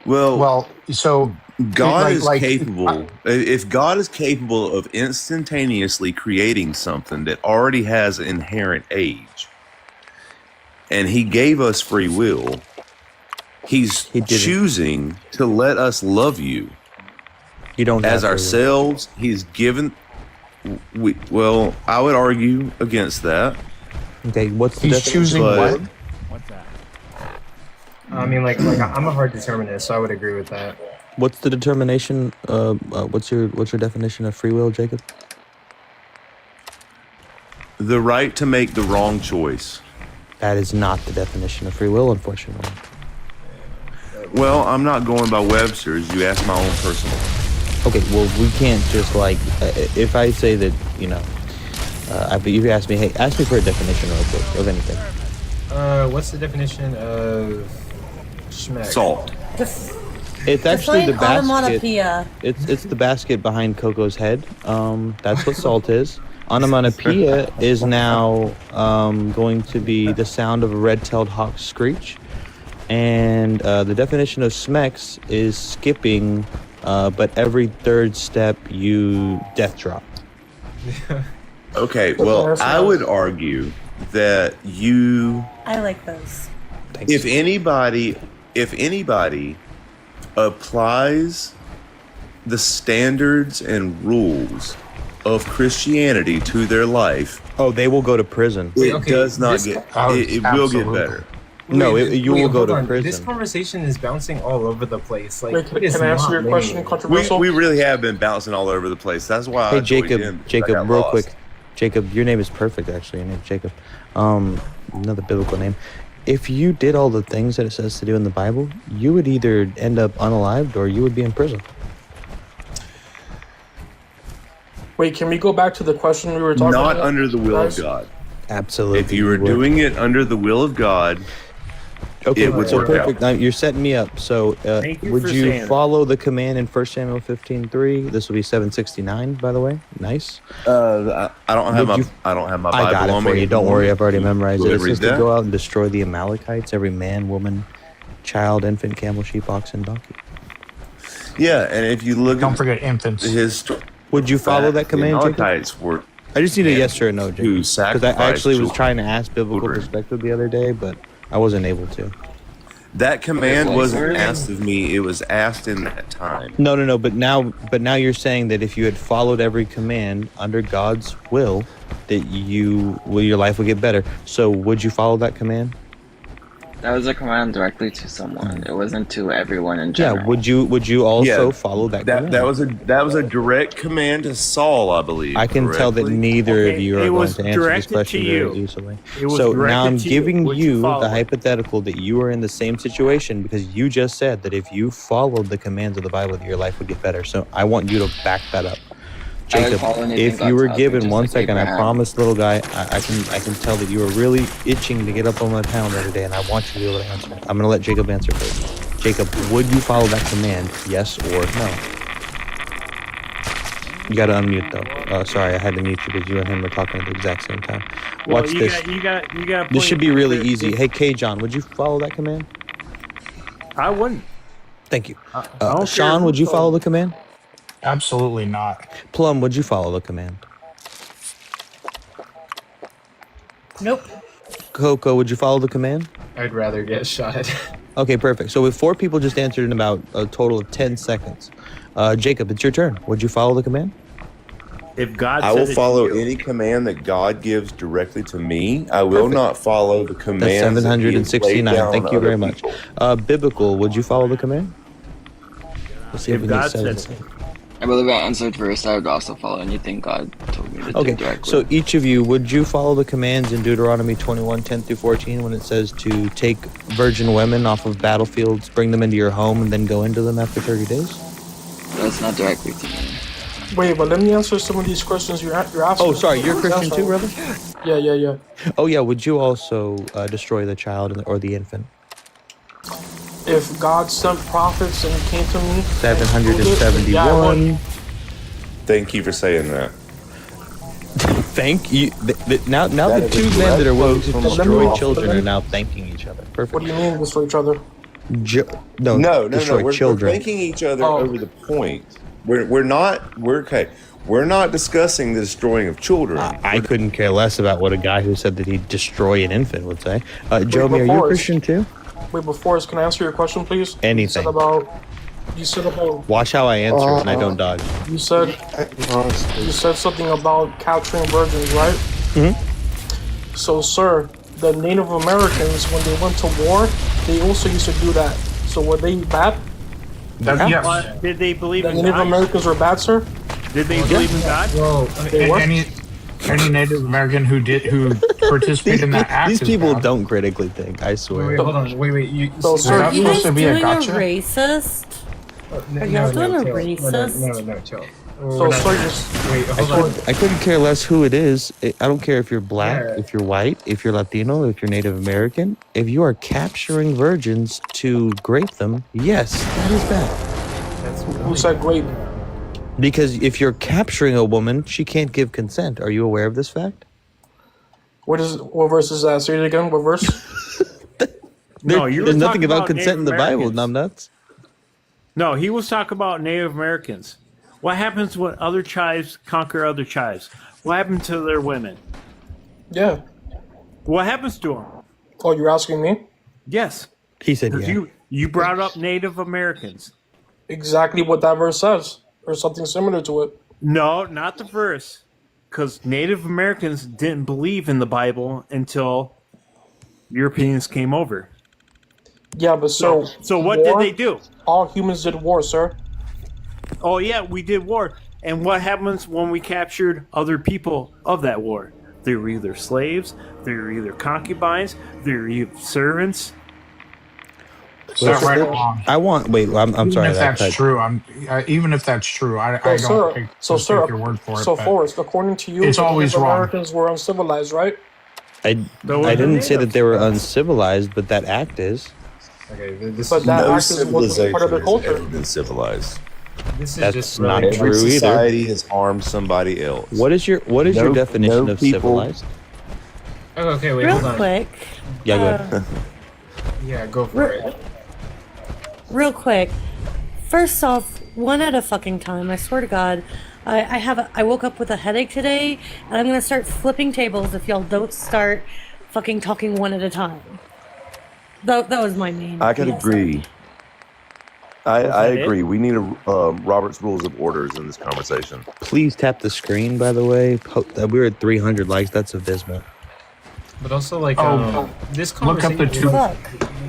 Well, so God like- is like- capable. If God is capable of instantaneously creating something that already has inherent age, and He gave us free will, He's choosing to let us love you. You don't as have ourselves. He's given. Well, I would argue against that. Okay, what's the He's definition? choosing But- what? What's that? I mean, like I'm a hard determinist, so I would agree with that. What's the determination? What's your definition of free will, Jacob? The right to make the wrong choice. That is not the definition of free will, unfortunately. Well, I'm not going by Webster's. You asked my own personal. Okay, well, we can't just like if I say that but you ask me, hey, ask me for a definition real quick of anything. What's the definition of schmeck? Salt. It's actually the Define basket. onomatopoeia. It's the basket behind Coco's head. That's what salt is. Onomatopoeia is now going to be the sound of a red-tailed hawk's screech. And the definition of smecks is skipping, but every third step you death drop. Okay, well, I would argue that I like those. if anybody applies the standards and rules of Christianity to their life, Oh, they will go to prison. it does not this- get. It will get Absolutely. better. No, you will go hold to on. prison. This conversation is bouncing all over the place. Like, Wait, it is can I answer not your linear. question? Controversial. We really have been bouncing all over the place. That's why. Hey, I joined in, because I Jacob, got real lost. quick. Jacob, your name is perfect, actually. Your name's Jacob. Another biblical name. If you did all the things that it says to do in the Bible, you would either end up unalived or you would be in prison. Wait, can we go back to the question we were talking Not about? under the will of Guys? God. Absolutely. If you were would. doing it under the will of God, Okay, It would so work perfect. out. Now, you're setting me up. So, Thank you would for you saying that. follow the command in 1 Samuel 15:3? This will be 769, by the way. Nice. I don't have Would you- my Bible I got it on for me. you. Don't worry, I've already memorized Go it. It ahead, read says to that. go out and destroy the Amalekites, every man, woman, child, infant, camel, sheep, ox, and donkey. Yeah, and if you look Don't at forget infants. his story, Would you follow that command, the Jacob? Amalekites were I just need a yes or a no, Jacob. who Because I sacrificed actually was children. trying to ask biblical Children. perspective the other day, but I wasn't able to. That command Okay, wasn't really? asked of me; it was asked in that time. No. But now you're saying that if you had followed every command under God's will, that your life would get better. So would you follow that command? That was a command directly to someone. It wasn't to everyone in general. Yeah. Would you also Yeah, follow that command? That was a direct command to Saul, I believe. I can tell that correctly? neither of Okay, you it are going was to answer this directed question to very you. easily. It was So now directed I'm to you. giving Would you follow the it? hypothetical that you are in the same situation because you just said that if you followed the commands of the Bible, that your life would get better. So I want you to back that up. I would Jacob, follow anything if God you were tells me, given just 1 like second, I Abraham. promise, little guy, I can tell that you are really itching to get up on my pound every day, and I want you to be able to answer. I'm going to let Jacob answer first. Jacob, would you follow that command, yes or no? You got to unmute though. Sorry, I had to mute you because you and him were talking at the exact same time. Watch you this. You got. This should be really easy. Hey, K. John, would you follow that command? I wouldn't. Thank you. I don't care Sean, who would you told follow me. the command? Absolutely not. Plum, would you follow the command? Nope. Coco, would you follow the command? I'd rather get shot. Okay, perfect. So if 4 people just answered in about a total of 10 seconds. Jacob, it's your turn. Would you follow the command? If God I said will it to follow you. any command that God gives directly to me. I will Perfect. not follow the commands. That's that He has laid 769. down Thank on you other very much. people. Biblical, would you follow the command? Let's see if If we God need said 7. I believe I answered first. I would also follow anything God told me to do Okay, directly. so each of you, would you follow the commands in Deuteronomy 21:10-14 when it says to take virgin women off of battlefields, bring them into your home, and then go into them after 30 days? That's not directly to me. Wait, but let me answer some of these questions you're asking. Oh, sorry, you're a Christian too, brother? Yeah. Oh, yeah, would you also destroy the child or the infant? If God sent prophets and came to me, 771. Thank you for saying that. Thank you. Now That the is two a men that are willing to direct destroy quote children from- are now thanking each other. what Perfect. do you mean destroy each other? No. Destroy We're children. thanking each other Oh. over the point. We're okay. We're not discussing the destroying of children. I couldn't care less about what a guy who said that he'd destroy an infant would say. Jomi, are you a before- Christian too? Wait, before can I answer your question, please? Anything. You said about Watch how I answer and I don't dodge. you said something about capturing virgins, right? Mm-hmm. So, sir, the Native Americans, when they went to war, they also used to do that. So were they bad? Yes. What? Did they believe The in Native God? Americans were bad, sir? Did they believe in God? Well, They were? Any Native American who participated in that act. These is people bad. don't critically think, I wait, swear. hold on. Wait. You, So, sir, that Are you supposed guys to be a doing a gotcha? racist? Are y'all doing a racist? No, chill. So, sir, just Wait, hold on. I couldn't care less who it is. I don't care if you're black, Yeah. if you're white, if you're Latino, if you're Native American. If you are capturing virgins to grape them, yes, that is bad. who said grape? Because if you're capturing a woman, she can't give consent. Are you aware of this fact? What verse is that? Say it again. What verse? No, you were There's nothing talking about about consent in the Native Bible, Americans. numbnuts. No, he was talking about Native Americans. What happens when other tribes conquer other tribes? What happened to their women? Yeah. What happens to them? Oh, you're asking me? Yes, He said, because yeah. you brought up Native Americans. Exactly what that verse says, or something similar to it. No, not the verse. Because Native Americans didn't believe in the Bible until Europeans came over. Yeah, but sir. So what did war? they do? All humans did war, sir. Oh yeah, we did war. And what happens when we captured other people of that war? They were either slaves, they were either concubines, they were either servants. Is that right or wrong? I want. Wait, I'm sorry. Even if that's true, even if that's true, I don't sir, take, so just sir, take your word for it. so but Forrest, according to you, it's the always Native wrong. Americans were uncivilized, right? I So I they're didn't say native. that they were uncivilized, but that act is. Okay, this But that No act is was part of civilization their has culture. ever been civilized. this is That's just not really Every true either. society has harmed somebody else. What is your No- definition no of people- civilized? Oh, okay, wait, Real hold on. quick. Yeah, go ahead. Yeah, go for it. Real quick. First off, one at a fucking time. I swear to God, I woke up with a headache today, and I'm gonna start flipping tables if y'all don't start fucking talking one at a time. That was my main. I could PSA. agree. I that agree. it? We need a Robert's Rules of Orders in this conversation. Please tap the screen. By the way, we're at 300 likes. That's abysmal. But also, like, this Look up the conversation. Fuck.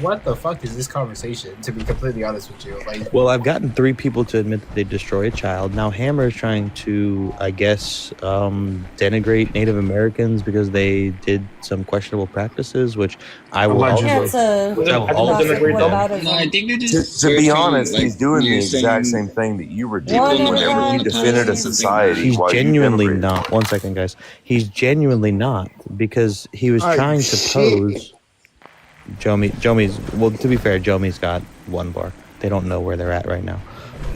What the fuck is this conversation? To be completely honest with you, like, Well, I've gotten 3 people to admit that they destroy a child. Now Hammer is trying to, I guess, denigrate Native Americans because they did some questionable practices, which I will Allegedly. Yeah, it's a denigrate them. whataboutism. No, I think they're To, just. to be searching, honest, like, he's doing the you're exact saying same thing that you were people doing One at a whenever you time, defended a please. society. He's while you genuinely denigrated. not. One second, guys. He's genuinely not because he was Oh, trying to shit. pose. Jomi's. Well, to be fair, Jomi's got 1 bar. They don't know where they're at right now.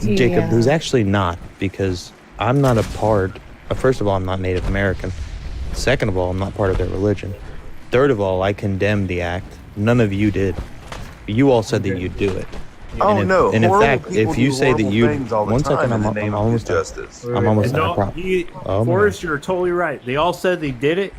Jacob, Yeah. who's actually not, because I'm not a part. First of all, I'm not Native American. Second of all, I'm not part of their religion. Third of all, I condemn the act. None of you did. You all said that you'd do it. Oh And if- no! and in horrible fact, people if you do say that horrible you- things all the one time second, in the I'm name of almost done. justice. I'm almost No, done. Oh, my Forrest, you're totally right. They all said they did it.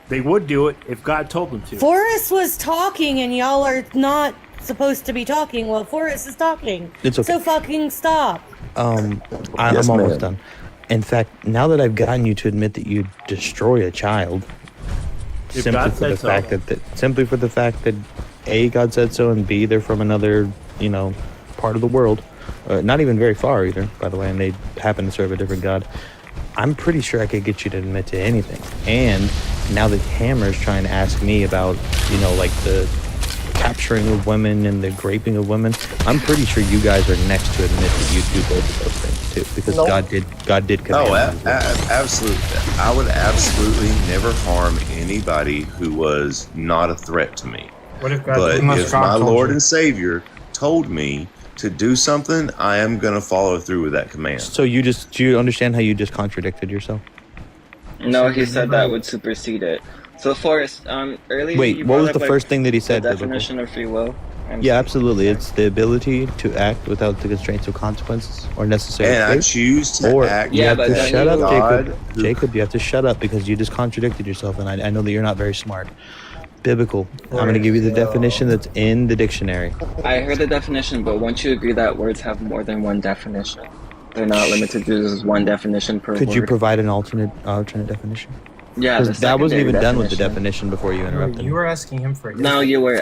They would do it if God told them to. Forrest was talking, and y'all are not supposed to be talking while Forrest is talking. It's okay. So fucking stop. I'm Yes, almost ma'am. done. In fact, now that I've gotten you to admit that you destroy a child, If God said so. simply for the fact that A, God said so, and B, they're from another, part of the world, not even very far either, by the way, and they happen to serve a different God. I'm pretty sure I could get you to admit to anything. And now that Hammer's trying to ask me about, like the capturing of women and the raping of women, I'm pretty sure you guys are next to admit that you do both of those things too, because Nope. God did command. Oh, them as well. absolutely! I would absolutely never harm anybody who was not a threat to me. what if God? But Unless if God my told Lord you. and Savior told me to do something, I am going to follow through with that command. So do you understand how you just contradicted yourself? No, he said that would supersede it. So Forrest, earlier. Wait, you what was brought the up, first thing that he the said? Biblical? definition of free will. Yeah, absolutely. It's the ability to act without the constraints of consequences or necessary And I faith. choose to Or act. you Yeah, have but to don't shut you- up, God Jacob. who- Jacob, you have to shut up because you just contradicted yourself, and I know that you're not very smart. Biblical. I'm going to give you the definition that's in the dictionary. I heard the definition, but won't you agree that words have more than one definition? They're not limited to just one definition per Could word. you provide an alternate definition? Yeah, the Because that wasn't secondary even done with the definition. definition before you interrupted. You were asking him for his. No, you were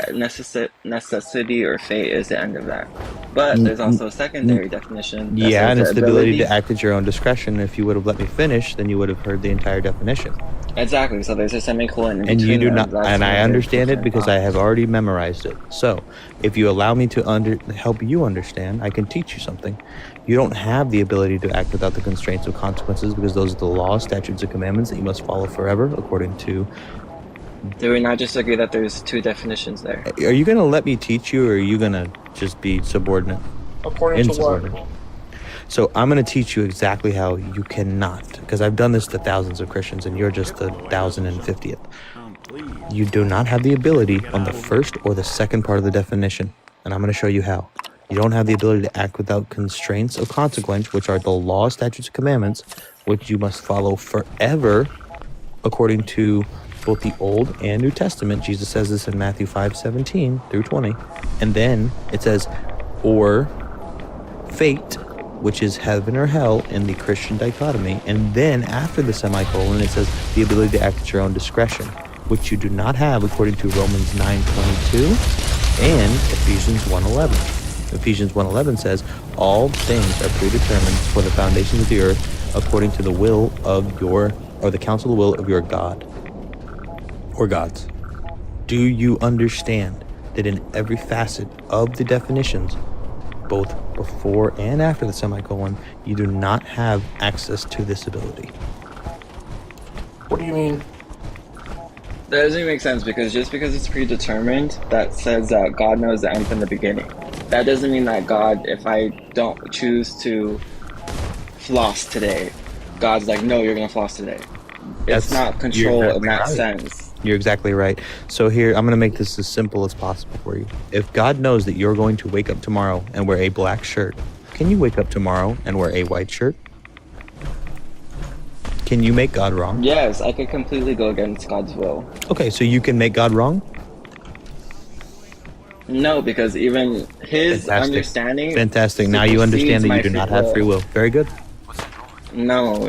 necessity or fate is the end of that. But there's also a secondary definition. that Yeah, says and it's the ability to act at your own discretion. If you would have let me finish, then you would have heard the entire definition. Exactly. So there's a semicolon. In And you between do them. not, That's and I what it understand is. it because I have already memorized it. So, if you allow me to help you understand, I can teach you something. You don't have the ability to act without the constraints of consequences because those are the laws, statutes, and commandments that you must follow forever, according to. Do we not just agree that there's two definitions there? Are you gonna let me teach you, or are you gonna just be subordinate? According to Insubordinate. what? So I'm going to teach you exactly how you cannot, because I've done this to thousands of Christians, and you're just the 1,050th. You do not have the ability on the first or the second part of the definition, and I'm going to show you how. You don't have the ability to act without constraints of consequence, which are the law, statutes, and commandments, which you must follow forever, according to both the Old and New Testament. Jesus says this in Matthew 5:17 through 20, and then it says, or fate, which is heaven or hell in the Christian dichotomy. And then after the semicolon, it says the ability to act at your own discretion, which you do not have according to Romans 9:22 and Ephesians 1:11. Ephesians 1:11 says, all things are predetermined for the foundations of the earth according to the will of the counsel will of your God or gods. Do you understand that in every facet of the definitions, both before and after the semicolon, you do not have access to this ability? What do you mean? That doesn't make sense because just because it's predetermined, that says that God knows the end from the beginning. That doesn't mean that God, if I don't choose to floss today, God's like, no, you're gonna floss today. It's not control in that sense. You're exactly right. So here, I'm going to make this as simple as possible for you. If God knows that you're going to wake up tomorrow and wear a black shirt, can you wake up tomorrow and wear a white shirt? Can you make God wrong? Yes, I could completely go against God's will. Okay, so you can make God wrong? No, because even his understanding. Fantastic. Now you understand that you do not have free will. Very good. No.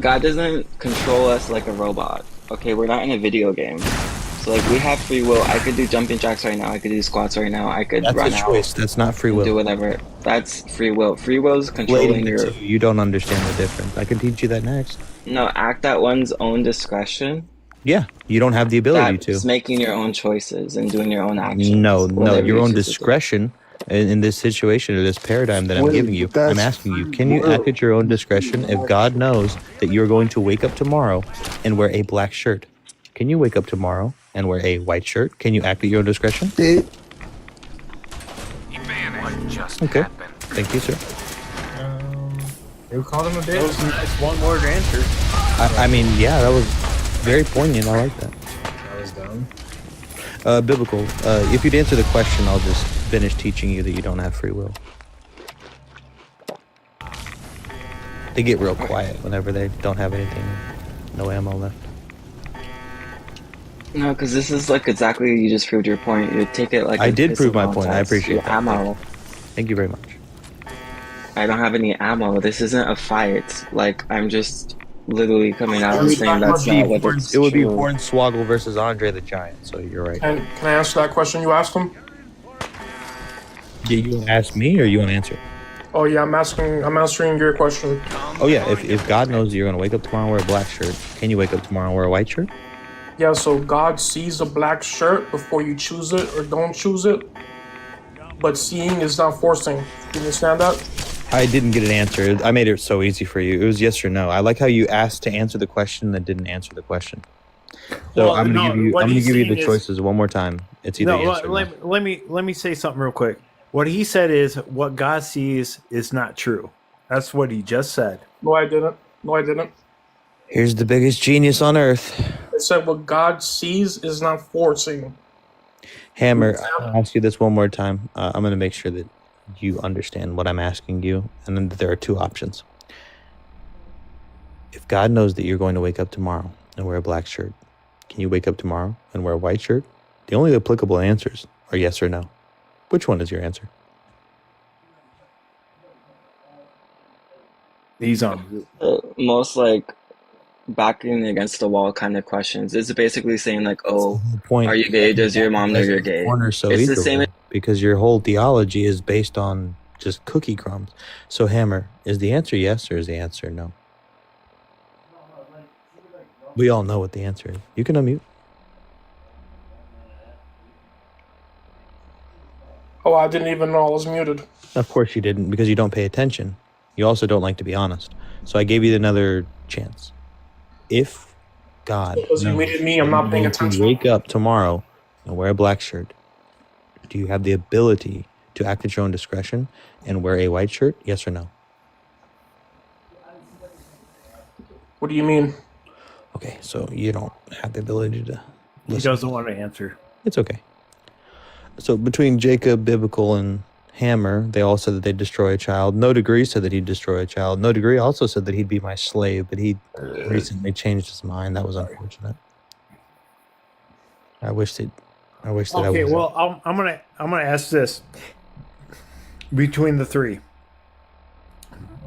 God doesn't control us like a robot. Okay, we're not in a video game. So like we have free will. I could do jumping jacks right now. I could do squats right now. I could run That's a choice. That's not free will. do whatever. That's free will. Free will is controlling your. You don't understand the difference. I can teach you that next. No, act at one's own discretion. Yeah, you don't have the ability That's to. making your own choices and doing your own actions. No, whatever your you own choose to do. discretion in this situation, in this paradigm that I'm giving you. I'm asking you, can you act at your own discretion if God knows that you're going to wake up tomorrow and wear a black shirt? Can you wake up tomorrow and wear a white shirt? Can you act at your own discretion? Okay. Thank you, sir. You called him a That was bitch? a nice one-word answer. I mean, yeah, that was very poignant. I like that. That was dumb. Biblical. If you'd answer the question, I'll just finish teaching you that you don't have free will. They get real quiet whenever they don't have anything, no ammo left. No, because this is like exactly you just proved your point. You take it like I a did prove my physical point. I test. appreciate Your that. ammo. Thank you very much. I don't have any ammo. This isn't a fight. Like I'm just literally coming out and saying that's not what it's It would be true. Hornswoggle versus Andre the Giant, so you're right. And can I answer that question you asked him? Yeah, you want to ask me or you want to answer? Oh yeah, I'm answering your question. Oh yeah, if God knows that you're going to wake up tomorrow and wear a black shirt, can you wake up tomorrow and wear a white shirt? Yeah, so God sees a black shirt before you choose it or don't choose it. But seeing is not forcing. You understand that? I didn't get an answer. I made it so easy for you. It was yes or no. I like how you asked to answer the question and didn't answer the question. So Well, I'm no, going what to he's give you the saying is- choices one more time. It's either No, yes or no. let me say something real quick. What he said is what God sees is not true. That's what he just said. No, I didn't. No, I didn't. Here's the biggest genius on earth. I said what God sees is not forcing. Hammer, I'll ask you this one more time. I'm going to make sure that you understand what I'm asking you. And then there are two options. If God knows that you're going to wake up tomorrow and wear a black shirt, can you wake up tomorrow and wear a white shirt? The only applicable answers are yes or no. Which one is your answer? He's on. Most like backing against the wall kind of questions. It's basically saying like, oh, Point. are you gay? Does your mom know you're gay? Corner so It's the easily, same. because your whole theology is based on just cookie crumbs. So Hammer, is the answer yes or is the answer no? We all know what the answer is. You can unmute. Oh, I didn't even know I was muted. Of course you didn't, because you don't pay attention. You also don't like to be honest. So I gave you another chance. If God Because you knows muted me, I'm not paying you're going to attention. wake up tomorrow and wear a black shirt, do you have the ability to act at your own discretion and wear a white shirt? Yes or no? What do you mean? Okay, so you don't have the ability to He listen. doesn't want to answer. It's okay. So between Jacob, Biblical, and Hammer, they all said that they'd destroy a child. No Degree said that he'd destroy a child. No Degree also said that he'd be my slave, but he recently changed his mind. That was unfortunate. I wish that I Okay, was. well, I'm gonna ask this. Between the three,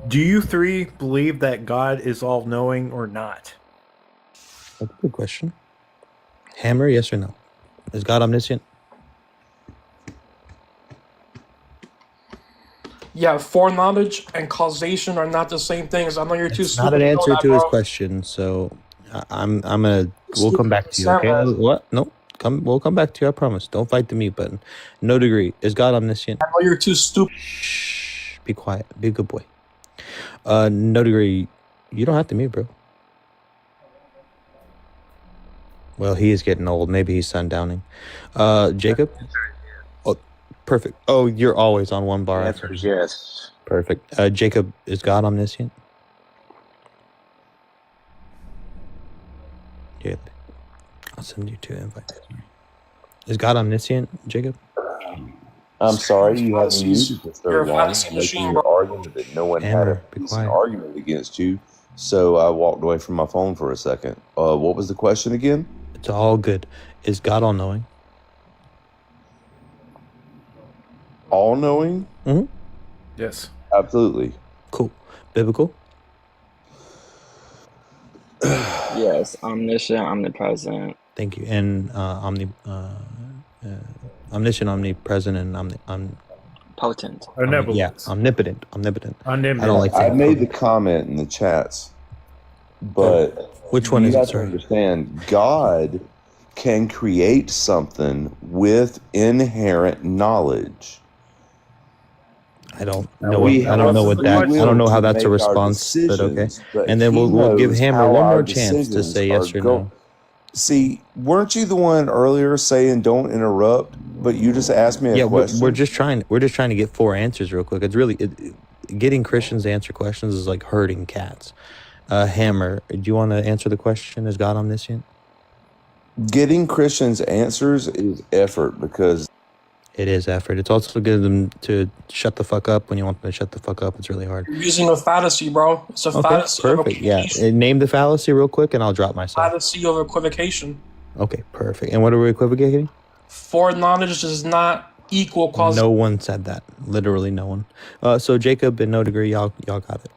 do you three believe that God is all-knowing or not? That's a good question. Hammer, yes or no? Is God omniscient? Yeah, foreknowledge and causation are not the same things. I know you're too It's stupid. not an to know answer that, to his bro. question, so we'll come back to you. Okay? Stupid. What? Nope. We'll come back to you. I promise. Don't fight the mute button. No Degree. Is God omniscient? I know you're too stupid. Shh. Be quiet. Be a good boy. No Degree. You don't have to mute, bro. Well, he is getting old. Maybe he's sundowning. Jacob? Oh, perfect. Oh, you're always on one bar. Answer is yes. Perfect. Jacob, is God omniscient? Yeah. I'll send you 2 invites. Is God omniscient, Jacob? I'm sorry you haven't used it for so You're a long, fantasy making machine, an bro. argument that no one had Hammer, a be decent quiet. argument against you. So I walked away from my phone for a second. What was the question again? It's all good. Is God all knowing? All knowing? Yes. Absolutely. Cool. Biblical? Yes, omniscient, omnipresent. Thank you. And omniscient, omnipresent, and Potent. Omnipotence. omnipotent. Omnipotent. Omnipotent. I don't like I saying made the potent. comment in the chats, but Which one you is have it, to sorry? understand God can create something with inherent knowledge. I don't Now, know. We I don't know have what that. free I don't know will how to that's a make our response, but okay. decisions, but And then he we'll give knows Hammer how one our more chance to decisions say yes are or go- no. See, weren't you the one earlier saying don't interrupt, but you just asked me a Yeah, question? we're just trying. We're just trying to get 4 answers real quick. It's really getting Christians to answer questions is like herding cats. Hammer, do you want to answer the question? Is God omniscient? Getting Christians answers is effort because It is effort. It's also getting them to shut the fuck up when you want them to shut the fuck up. It's really hard. You're using a fallacy, bro. It's a Okay, fallacy of perfect. Yeah, equivocation. name the fallacy real quick, and I'll drop myself. Fallacy of equivocation. Okay, perfect. And what are we equivocating? Foreknowledge does not equal causation. No one said that. Literally no one. So Jacob and No Degree, y'all got it.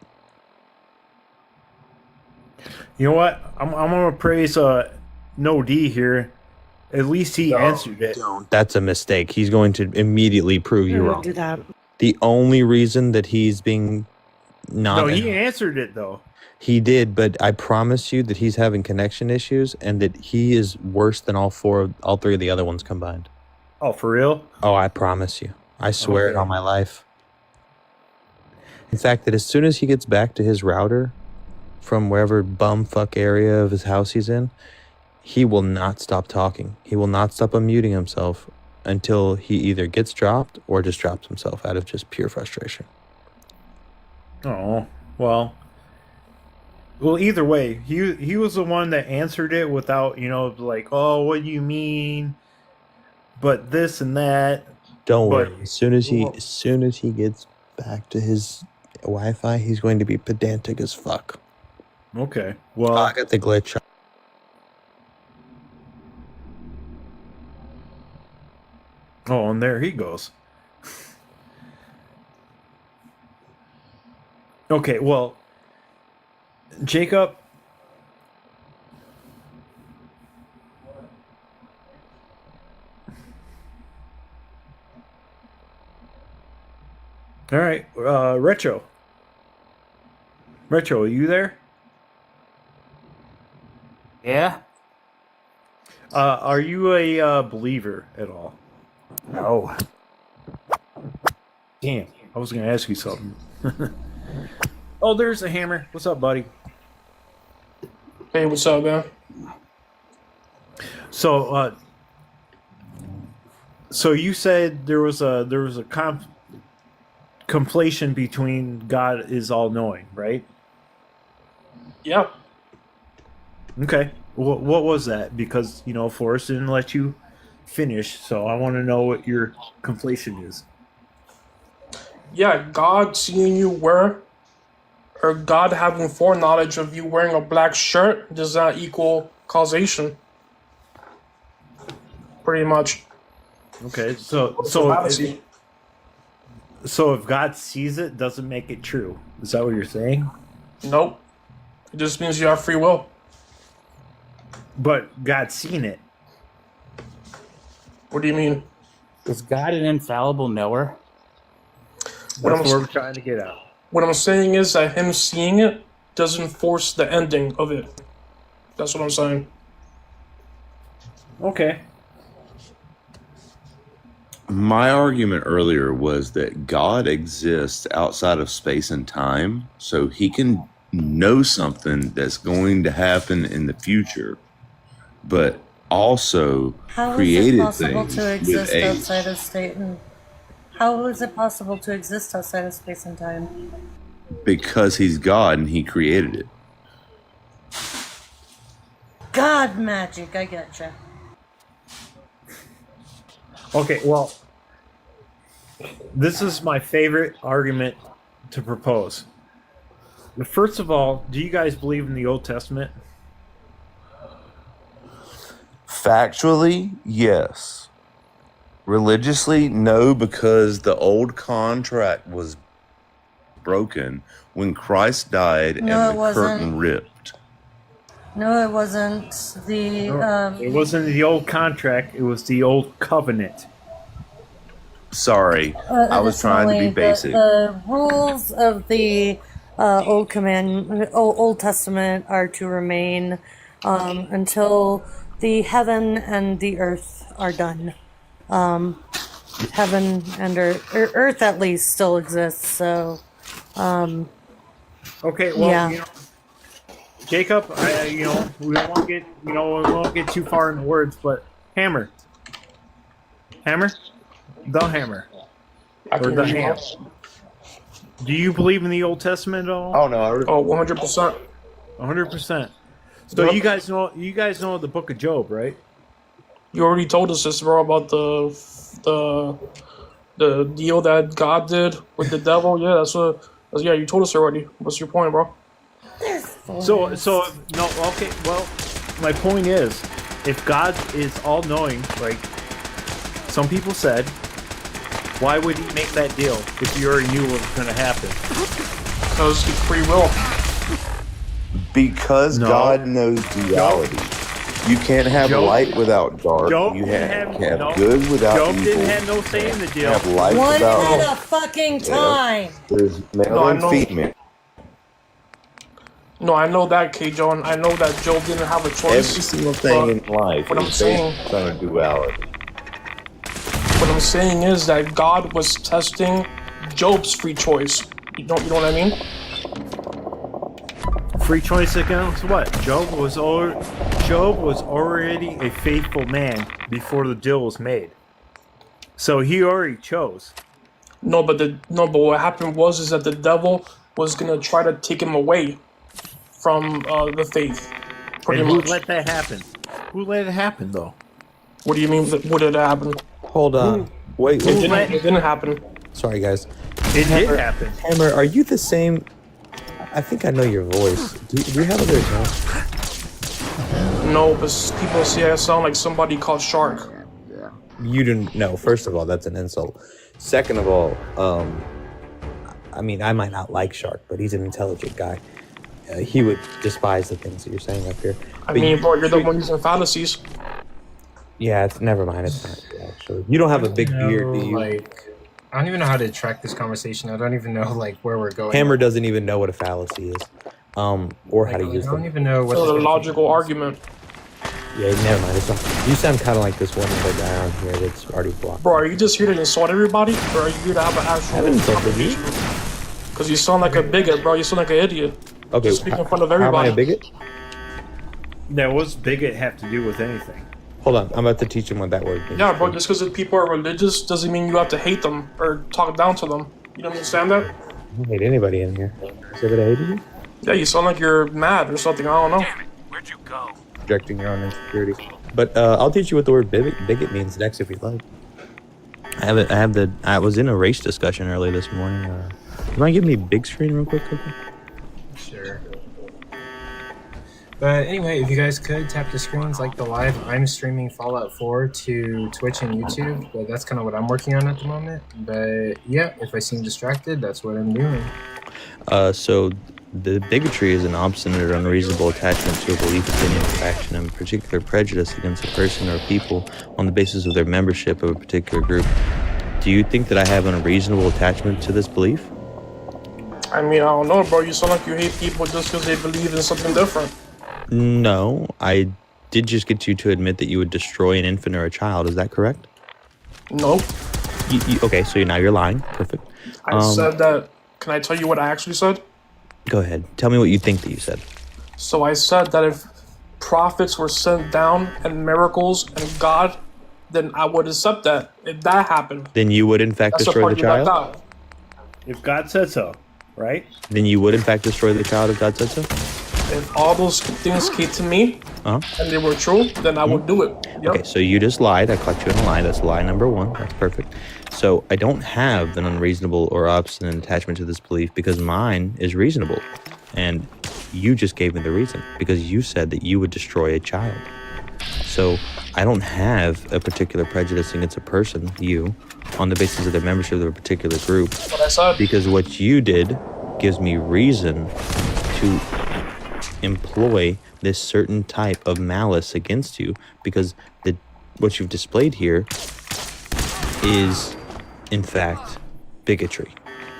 You know what? I'm gonna praise No D here. At least he answered it. That's a mistake. He's going to immediately prove you I wrong. would do that. The only reason that he's being not No, he answered it though. he did, but I promise you that he's having connection issues and that he is worse than all 3 of the other ones combined. Oh, for real? Oh, I promise you. I swear it Okay. on my life. In fact, that as soon as he gets back to his router from wherever bumfuck area of his house he's in, he will not stop talking. He will not stop unmuting himself until he either gets dropped or just drops himself out of just pure frustration. Oh, well, either way, he was the one that answered it without, like, oh, what do you mean? But this and that. Don't But- worry. As soon as he gets back to his Wi-Fi, he's going to be pedantic as fuck. Okay. Oh, Well, I got the glitch. oh, and there he goes. Okay, well, Jacob. All right, Retro. Retro, are you there? Yeah? Are you a believer at all? No. Damn, I was gonna ask you something. Oh, there's the Hammer. What's up, buddy? Hey, what's up, man? So, so you said there was a conflation between God is all knowing, right? Yeah. Okay. What was that? Because Forrest didn't let you finish, so I want to know what your conflation is. Yeah, God seeing you wear, or God having foreknowledge of you wearing a black shirt does not equal causation. Pretty much. Okay. So Fallacy. if God sees it, doesn't make it true. Is that what you're saying? Nope. It just means you have free will. But God's seen it. What do you mean? Is God an infallible knower? That's What I'm- what we're trying to get at. What I'm saying is that him seeing it doesn't force the ending of it. That's what I'm saying. Okay. my argument earlier was that God exists outside of space and time, so he can know something that's going to happen in the future, but also How is it created possible things to with exist age. outside of state and how is it possible to exist outside of space and time? Because he's God and he created it. God magic, I getcha. Okay, well, this is my favorite argument to propose. First of all, do you guys believe in the Old Testament? Factually, yes. Religiously, no, because the old contract was broken when Christ died No, and it the curtain wasn't. ripped. No, it wasn't. It wasn't the old contract, it was the old covenant. Sorry, I was trying to be basic. The rules of the Old Testament are to remain until the heaven and the earth are done. Heaven and earth at least still exists. So, Okay, well, yeah. Jacob, we won't get too far in the words, but hammer, the hammer, or the ham. Do you believe in the Old Testament at all? Oh no, 100%. 100%. So Yep. you guys know the Book of Job, right? You already told us this, bro, about the deal that God did with the devil. Yeah, yeah. You told us already. What's your point, bro? So no, okay. Well, my point is, if God is all knowing, like some people said, why would He make that deal if He already knew what was going to happen? Because free will. Because No. God knows duality. You can't have Job- light without dark. Job You didn't can't have no, good without Job evil. didn't have no say in the You deal. have light One without at a fucking time. There's male No, I and know. female. No, I know that, K-Joe, and I know that Job didn't have a Every choice. single thing in life what I'm is saying- based on a duality. What I'm saying is that God was testing Job's free choice. You know what I mean? Free choice against what? Job was already a faithful man before the deal was made. So he already chose. No, but what happened is that the devil was gonna try to take him away from the faith. Pretty And who much. let that happen? Who let it happen, though? What do you mean? What did happen? Hold on. Wait. It didn't happen. Sorry, guys. It did happen. Hammer, are you the same? I think I know your voice. Do you have other accounts? No, but people say I sound like somebody called Shark. You didn't know. First of all, that's an insult. Second of all, I mean, I might not like Shark, but he's an intelligent guy. He would despise the things that you're saying up here. I But mean, bro, you're the one using fallacies. Yeah, never mind. It's not true, actually. You don't have a big beard, do you? I don't even know how to track this conversation. I don't even know where we're going. Hammer doesn't even know what a fallacy is, or how to use I don't them. even know what. It's a this logical argument. Yeah, never mind. It's not. You sound kind of like this one other guy on here that's already blocked. Bro, are you just here to insult everybody? Or are you here to have an actual haven't insulted you. Because you sound like a bigot, bro. You sound like an idiot. Okay, Just speak in front of how am I everybody. a bigot? Now, what's bigot have to do with anything? Hold on, I'm about to teach him what that word means. Yeah, bro, just because people are religious doesn't mean you have to hate them or talk down to them. You don't understand that? I don't hate anybody in here. Say that I hated you? Yeah, you sound like you're mad or something. I don't know. Where'd you go? Projecting your own insecurity. But I'll teach you what the word bigot means next if you'd like. I was in a race discussion early this morning. You mind giving me big screen real quick, Coco? Sure. But anyway, if you guys could tap the screens like the live, I'm streaming Fallout 4 to Twitch and YouTube, but that's kind of what I'm working on at the moment. But yeah, if I seem distracted, that's what I'm doing. So the bigotry is an obstinate or unreasonable attachment to a belief, opinion, faction, and particular prejudice against a person or people on the basis of their membership of a particular group. Do you think that I have an unreasonable attachment to this belief? I mean, I don't know, bro. You sound like you hate people just because they believe in something different. No, I did just get you to admit that you would destroy an infant or a child. Is that correct? No. Okay, so now you're lying. Perfect. I said that. Can I tell you what I actually said? Go ahead. Tell me what you think that you said. So I said that if prophets were sent down and miracles and God, then I would accept that if that happened. Then you would in fact That's destroy the part you left child? out. If God said so, right? Then you would in fact destroy the child if God said so? If all those things came to me Uh-huh. and they were true, then I would do it. Yep. Okay, so you just lied. I caught you in a lie. That's lie number one. That's perfect. So I don't have an unreasonable or obstinate attachment to this belief because mine is reasonable. And you just gave me the reason because you said that you would destroy a child. So I don't have a particular prejudice against a person, you, on the basis of their membership of a particular group. That's what I said. Because what you did gives me reason to employ this certain type of malice against you because what you've displayed here is in fact bigotry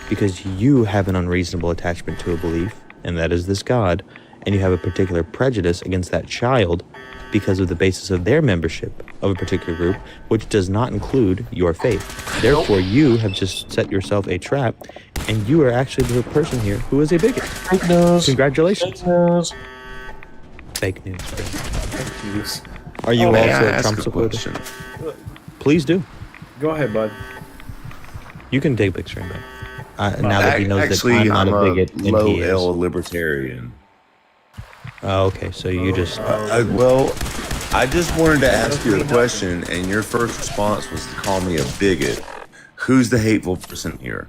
because you have an unreasonable attachment to a belief, and that is this God, and you have a particular prejudice against that child because of the basis of their membership of a particular group, which does not include your faith. Therefore, you have just set yourself a trap, and you are actually the person here who is a bigot. Fake news. Congratulations. Fake news. Fake news. Fake news. Are you May I also a ask Trump a supporter? question? Please do. Go ahead, bud. You can take a picture in bed. Now that he knows Actually, that I'm not a bigot and low he is. L libertarian. Oh, okay, so you just... Well, I just wanted to ask you a question, and your first response was to call me a bigot. Who's the hateful person here?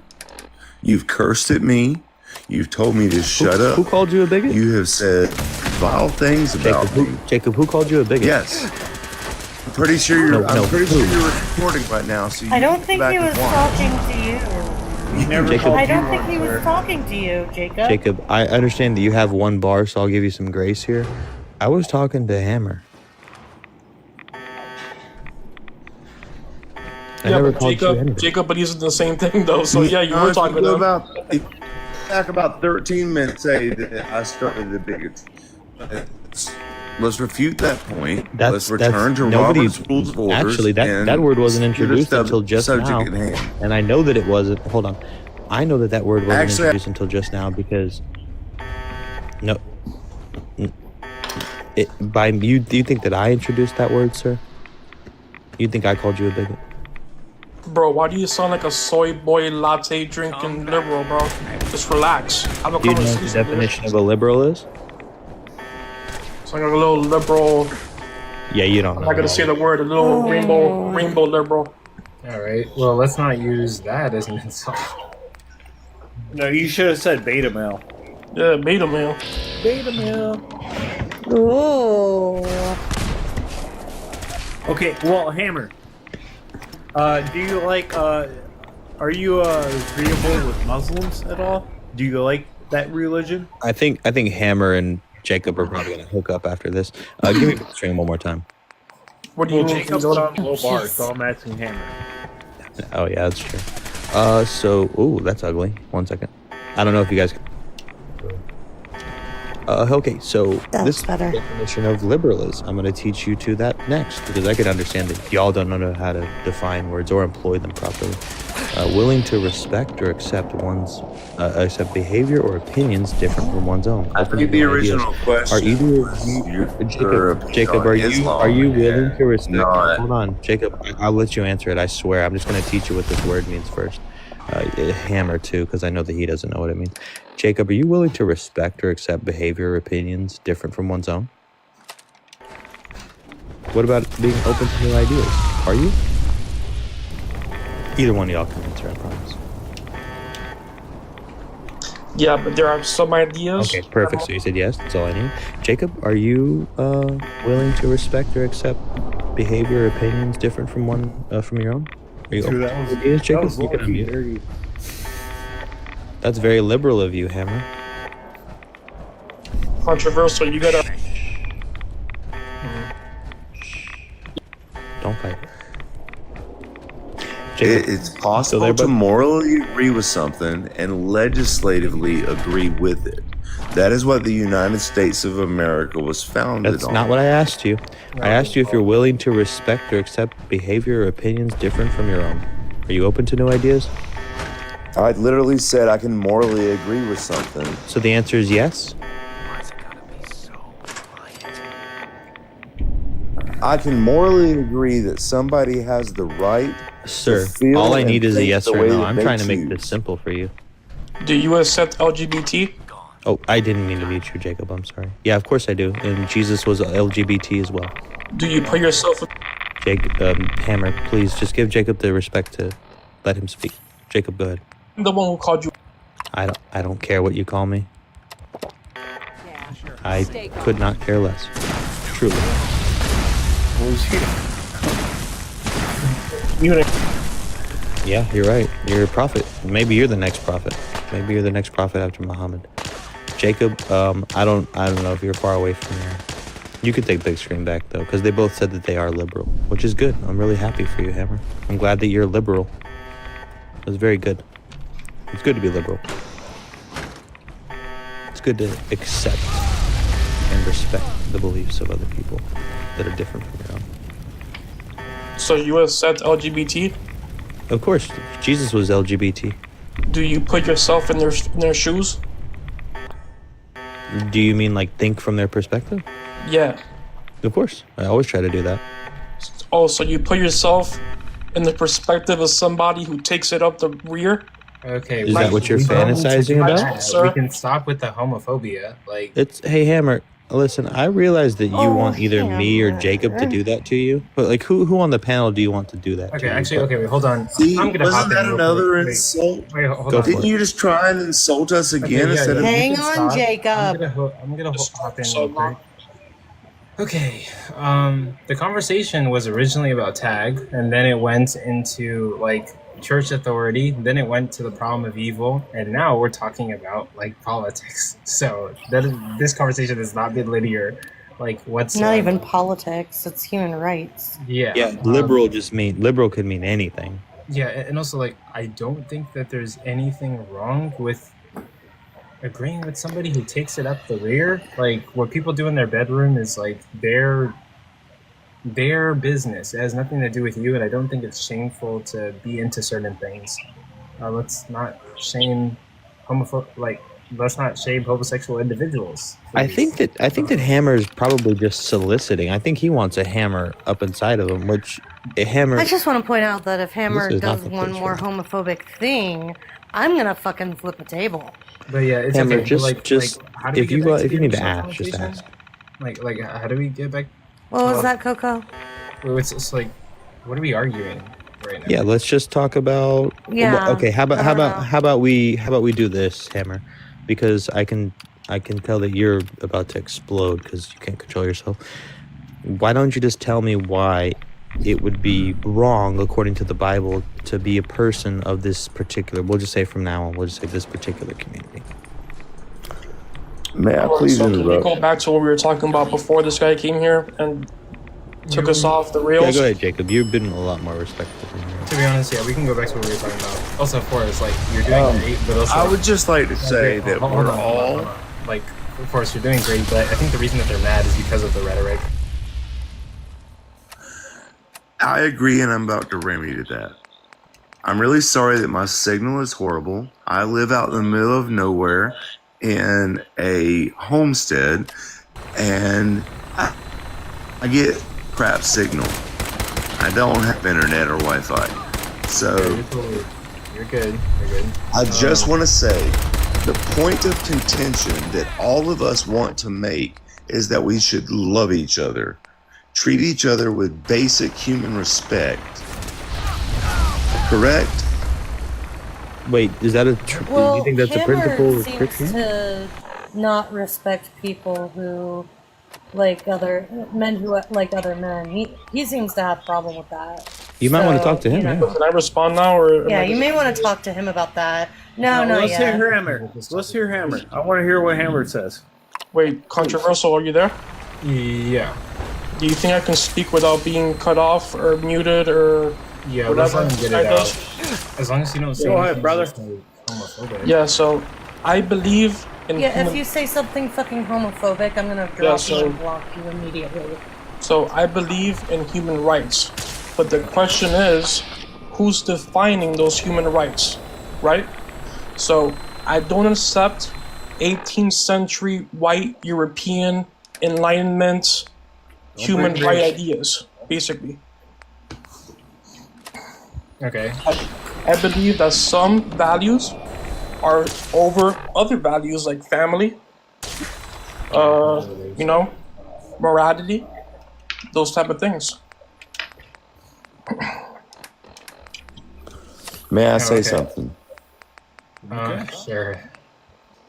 You've cursed at me. You've told me to shut up. Who called you a bigot? You have said vile things about me. Jacob, who called you a bigot? Yes. I'm pretty sure you're. I'm pretty sure you're recording right now. So you I don't go think back he and was watch. talking to you. Jacob, I don't think he was talking to you, Jacob. Jacob, I understand that you have one bar, so I'll give you some grace here. I was talking to Hammer. I never but called you anything. Jacob, but he's the same thing though. So yeah, you were talking to him. Back about 13 minutes, say that I started the bigots. Let's refute that point. Let's return to Robert's Rules of Orders. Actually, that word wasn't introduced until just now. Subject at hand. And I know that it wasn't. Hold on. I know that word wasn't Actually, introduced until just now because. No. Do you think that I introduced that word, sir? You think I called you a bigot? Bro, why do you sound like a soy boy latte drinking liberal, bro? Just relax. Have a Do you know what the conversation. definition of a liberal is? It's like a little liberal. Yeah, you don't I'm know. not gonna say the word. A little rainbow liberal. All right. Well, let's not use that as an insult. No, you should have said beta male. Yeah, beta male. Beta male. Ooh. Okay, well, Hammer. Do you like? Are you agreeable with Muslims at all? Do you like that religion? I think Hammer and Jacob are probably gonna hook up after this. Give me the string one more time. What do you mean? Jacob's on low bar, so I'm asking Hammer. Oh yeah, that's true. Ooh, that's ugly. 1 second. I don't know if you guys. Okay, so That's this better. definition of liberal is. I'm going to teach you to that next because I can understand that y'all don't know how to define words or employ them properly. Willing to respect or accept accept behavior or opinions different from one's own. I think the original question Are either was your Jacob, opinion on are you Islam, willing to respect? not- Hold on, Jacob. I'll let you answer it. I swear. I'm just going to teach you what this word means first. Hammer too, because I know that he doesn't know what it means. Jacob, are you willing to respect or accept behavior or opinions different from one's own? What about being open to new ideas? Are you? Either one of y'all can answer, I promise. Yeah, but there are some ideas. Okay, perfect. So you said yes. That's all I need. Jacob, are you willing to respect or accept behavior or opinions different from from your own? Are you open to ideas, Jacob? You can unmute. That's very liberal of you, Hammer. Controversial. You gotta. Don't fight. Jacob, It's possible there, to bud? morally agree with something and legislatively agree with it. That is what the United States of America was founded that's on. not what I asked you. I asked you if you're willing to respect or accept behavior or opinions different from your own. Are you open to new ideas? I literally said I can morally agree with something. So the answer is yes? I can morally agree that somebody has the right Sir, to feel all I and need is a think yes the or way no. that I'm they trying to make this choose. simple for you. Do you accept LGBT? Oh, I didn't mean to mute you, Jacob. I'm sorry. Yeah, of course I do. And Jesus was LGBT as well. Do you put yourself Hammer, please just give Jacob the respect to let him speak. Jacob, go ahead. the one who called you? I don't care what you call me. I could not care less. Truly. Yeah, you're right. You're a prophet. Maybe you're the next prophet. Maybe you're the next prophet after Muhammad. Jacob, I don't know if you're far away from there. You could take big screen back though, because they both said that they are liberal, which is good. I'm really happy for you, Hammer. I'm glad that you're liberal. It was very good. It's good to be liberal. It's good to accept and respect the beliefs of other people that are different from your own. So you accept LGBT? Of course, Jesus was LGBT. Do you put yourself in their shoes? Do you mean like think from their perspective? Yeah. Of course. I always try to do that. Oh, so you put yourself in the perspective of somebody who takes it up the rear? Okay. Is that what you're fantasizing about? We can stop with the homophobia. Like, Hey, Hammer, listen, I realize that you want either me or Hammer. Jacob to do that to you, but like who on the panel do you want to do that to? okay, you? actually, okay, wait, hold on. See, I'm gonna hop wasn't that in real another quick. Wait, insult? Wait, hold Go on. for Didn't you just try and insult us again Okay, yeah, instead of? yeah. Hang You can on, stop. Jacob. I'm gonna hop in So real quick. Okay, the conversation was originally about tag, and then it went into like church authority, then it went to the problem of evil, and now we're talking about like politics. So this conversation has not been linear. Like what's Not even politics. It's human rights. Yeah, liberal could mean anything. Yeah, and also like I don't think that there's anything wrong with agreeing with somebody who takes it up the rear. Like what people do in their bedroom is like their business. It has nothing to do with you, and I don't think it's shameful to be into certain things. Let's not shame let's not shame homosexual individuals. I please. think that Hammer is probably just soliciting. I think he wants a hammer up inside of him, which a hammer. I just want to point out that if Hammer This is not does the one place more for homophobic thing, I'm gonna fucking flip a table. But yeah, it's Hammer, okay. just How do we if get you back to if you the need to original ask, just conversation? ask. Like how do we get back? What was Well, that, Coco? It's like, what are we arguing right now? Yeah, let's just talk about. Yeah, Okay, how I don't know. about we do this, Hammer, because I can tell that you're about to explode because you can't control yourself. Why don't you just tell me why it would be wrong, according to the Bible, to be a person of this particular? We'll just say from now on, we'll just say this particular community. May I please So can we interrupt? go back to what we were talking about before this guy came here and took us off the Yeah, rails? go ahead, Jacob. You've been a lot more respectful than me. To be honest, yeah, we can go back to what we were talking about. Also, Forrest, like you're doing great, but also I would just like to say that hold we're on, all. like, Forrest, you're doing great, but I think the reason that they're mad is because of the rhetoric. I agree, and I'm about to remedy that. I'm really sorry that my signal is horrible. I live out in the middle of nowhere in a homestead, and I get crap signal. I don't have internet or Wi-Fi. So You're good. You're good. I just want to say the point of contention that all of us want to make is that we should love each other, treat each other with basic human respect. Correct? Wait, is that a? Do Well, you think that's a Hammer principle of seems Christianity? to not respect people who like other men who like other men. He seems to have a problem with that. You might want to talk to him. you know. Yeah. Can I respond now, or Yeah, you may want to talk to him about that. No, not Let's yet. hear Hammer. Let's hear Hammer. I want to hear what Hammer says. Wait, controversial? Are you there? Yeah. Do you think I can speak without being cut off or muted or Yeah, let's whatever? let him get I it out. guess? As long as you don't say Go ahead, anything brother. that's, like, homophobic. Yeah. So I believe in. Yeah, if human- you say something fucking homophobic, I'm gonna drop Yeah, you so- and block you immediately. So I believe in human rights, but the question is, who's defining those human rights, right? So I don't accept 18th century white European Enlightenment human right ideas, basically. Okay. I believe that some values are over other values like family, morality, those type of things. May I say Okay. something? Sure.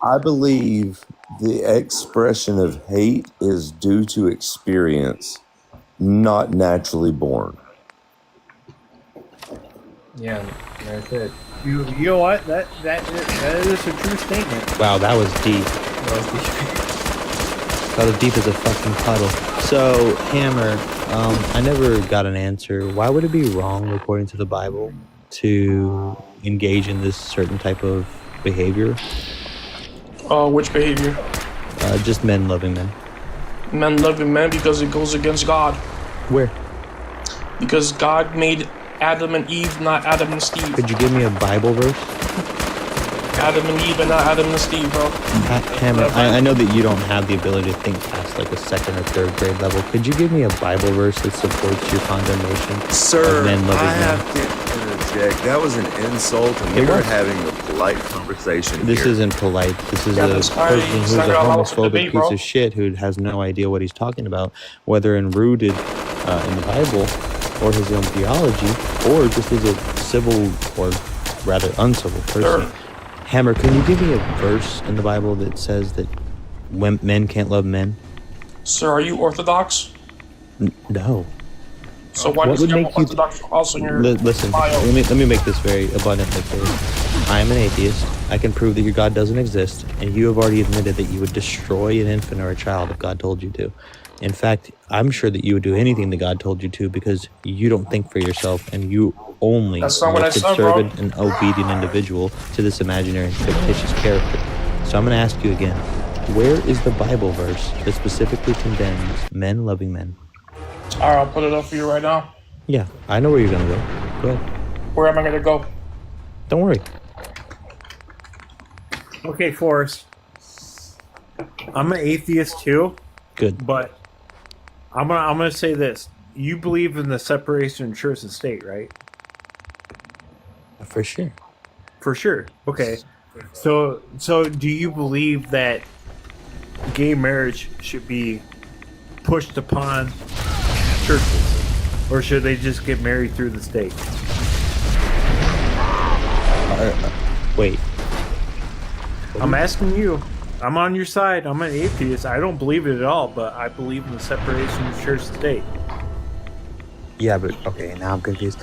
I believe the expression of hate is due to experience, not naturally born. Yeah, that's it. You know what? That is a true statement. Wow, that was deep. That was deep as a fucking puddle. So, Hammer, I never got an answer. Why would it be wrong, according to the Bible, to engage in this certain type of behavior? Which behavior? Just men loving men. Men loving men because it goes against God. Where? Because God made Adam and Eve, not Adam and Steve. Could you give me a Bible verse? Adam and Eve and not Adam and Steve, bro. Hammer, I know that you don't have the ability to think past like a second or third grade level. Could you give me a Bible verse that supports your condemnation Sir, of men loving I men? have to interject. That was an insult, and we were having a polite conversation This here. isn't polite. This is a person who's a homophobic piece of shit who has no idea what he's talking about, whether rooted in the Bible or his own theology, or just as a civil or rather uncivil person. Sure. Hammer, can you give me a verse in the Bible that says that men can't love men? Sir, are you Orthodox? No. So why What does would you have make you Orthodox also in your listen? bio? Let me make this very abundantly clear. I am an atheist. I can prove that your God doesn't exist, and you have already admitted that you would destroy an infant or a child if God told you to. In fact, I'm sure that you would do anything that God told you to because you don't think for yourself, and you only That's not what I a said, bro. subservient and obedient individual to this imaginary and fictitious character. So I'm going to ask you again: where is the Bible verse that specifically condemns men loving men? All right, I'll put it up for you right now. Yeah, I know where you're going to go. Go ahead. Where am I gonna go? Don't worry. Okay, Forrest. I'm an atheist too, Good. but I'm gonna say this. You believe in the separation of church and state, right? For sure. For sure. Okay. So do you believe that gay marriage should be pushed upon churches, or should they just get married through the state? Wait. I'm asking you. I'm on your side. I'm an atheist. I don't believe it at all, but I believe in the separation of church and state. Yeah, but okay, now I'm confused.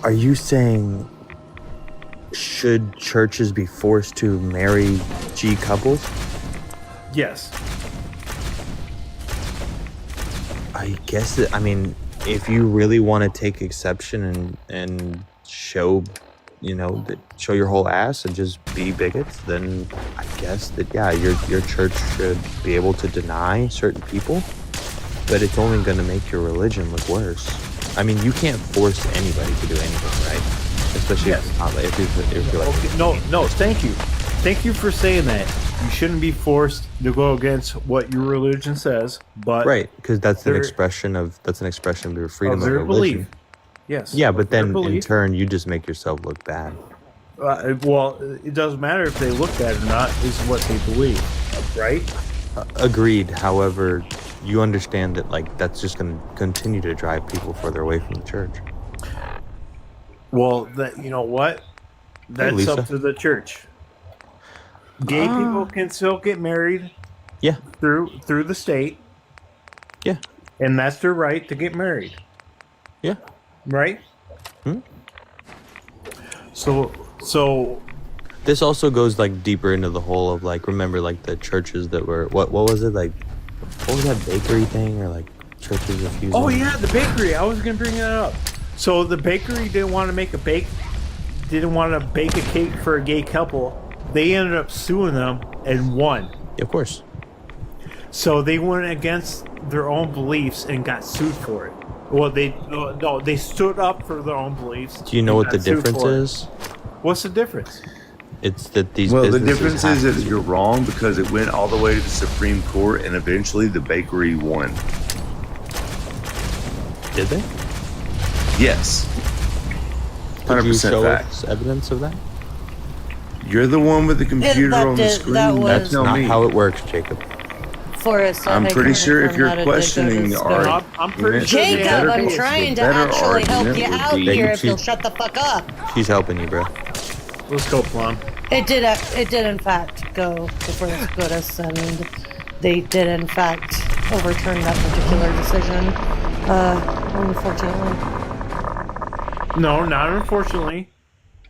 Are you saying should churches be forced to marry G couples? Yes. I guess that, I mean, if you really want to take exception and show, show your whole ass and just be bigots, then I guess that, yeah, your church should be able to deny certain people, but it's only going to make your religion look worse. I mean, you can't force anybody to do anything, right? Especially if it's not like, if you're like... Okay, no, thank you. Thank you for saying that. You shouldn't be forced to go against what your religion says, but... Right, because that's an expression of your freedom of their religion. belief. Yes. Yeah, but their then in belief. turn, you just make yourself look bad. Well, it doesn't matter if they look bad or not. It's what they believe, right? Agreed. However, you understand that that's just going to continue to drive people further away from the church. Well, you know what? That's Lisa. up to the church. Gay people can still get married. Yeah. Through the state. Yeah. And that's their right to get married. Yeah. Right? Hmm? So this also goes deeper into the whole of remember the churches that were what was it what was that bakery thing or churches refusing? Oh yeah, the bakery. I was gonna bring that up. So the bakery didn't want to bake a cake for a gay couple. They ended up suing them and won. Of course. So they went against their own beliefs and got sued for it. Well, they stood up for their own beliefs. Do you know what the difference is? What's the difference? It's that these Well, the businesses difference have is that you're wrong because it went all the way to the Supreme Court and eventually the bakery won. Did they? Yes. Could you 100% show fact. us evidence of that? You're the one with the computer that on the did- screen. that was- That's Tell not me. how it works, Jacob. Forrest, I'm I pretty can sure if confirm you're that it did go to questioning Scope. our I'm pretty sure they Jacob, had I'm it. trying to better actually help argument you would out be- here if She- you'll shut the fuck up. She's helping you, bro. Let's go, Plum. It did in fact go before the SCOTUS, and they did in fact overturn that particular decision. Unfortunately. No, not unfortunately.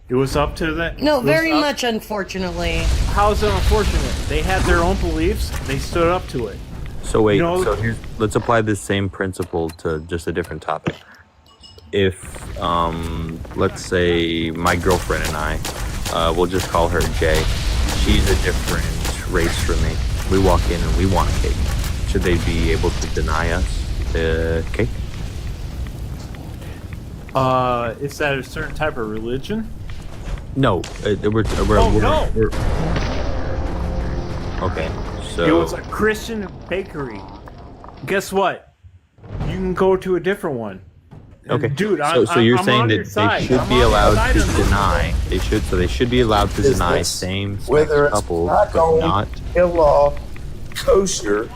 It was up to the. No, it was very up- much unfortunately. How's it unfortunate? They had their own beliefs. They stood up to it. So wait, You know- so let's apply this same principle to just a different topic. If, let's say my girlfriend and I, we'll just call her Jay. She's a different race from me. We walk in and we want cake. Should they be able to deny us the cake? Is that a certain type of religion? No, we're okay. So It was a Christian bakery. Guess what? You can go to a different one. okay, Dude, so you're I'm saying on that your side. they should I'm be on your allowed side to on this. deny. They should be allowed to deny same whether it's couples, not but going not. law kosher,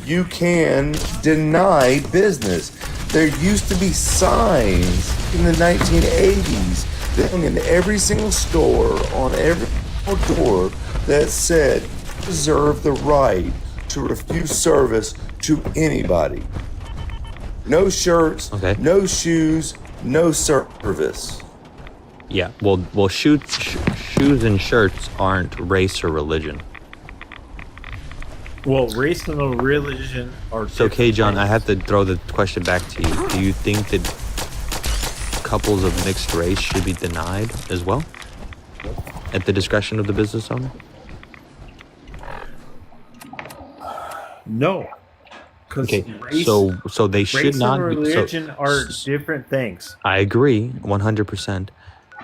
you can deny business. There used to be signs in the 1980s that hung in every single store, on every single door, that said, reserve the right to refuse service to anybody. No shirts, Okay. no shoes, no service. Yeah, well, shoes and shirts aren't race or religion. Well, race and religion are. So, different John, I things. have to throw the question back to you. Do you think that couples of mixed race should be denied as well, at the discretion of the business owner? No. Because Okay, race, so they should race not and be. religion are s- different things. I agree, 100%.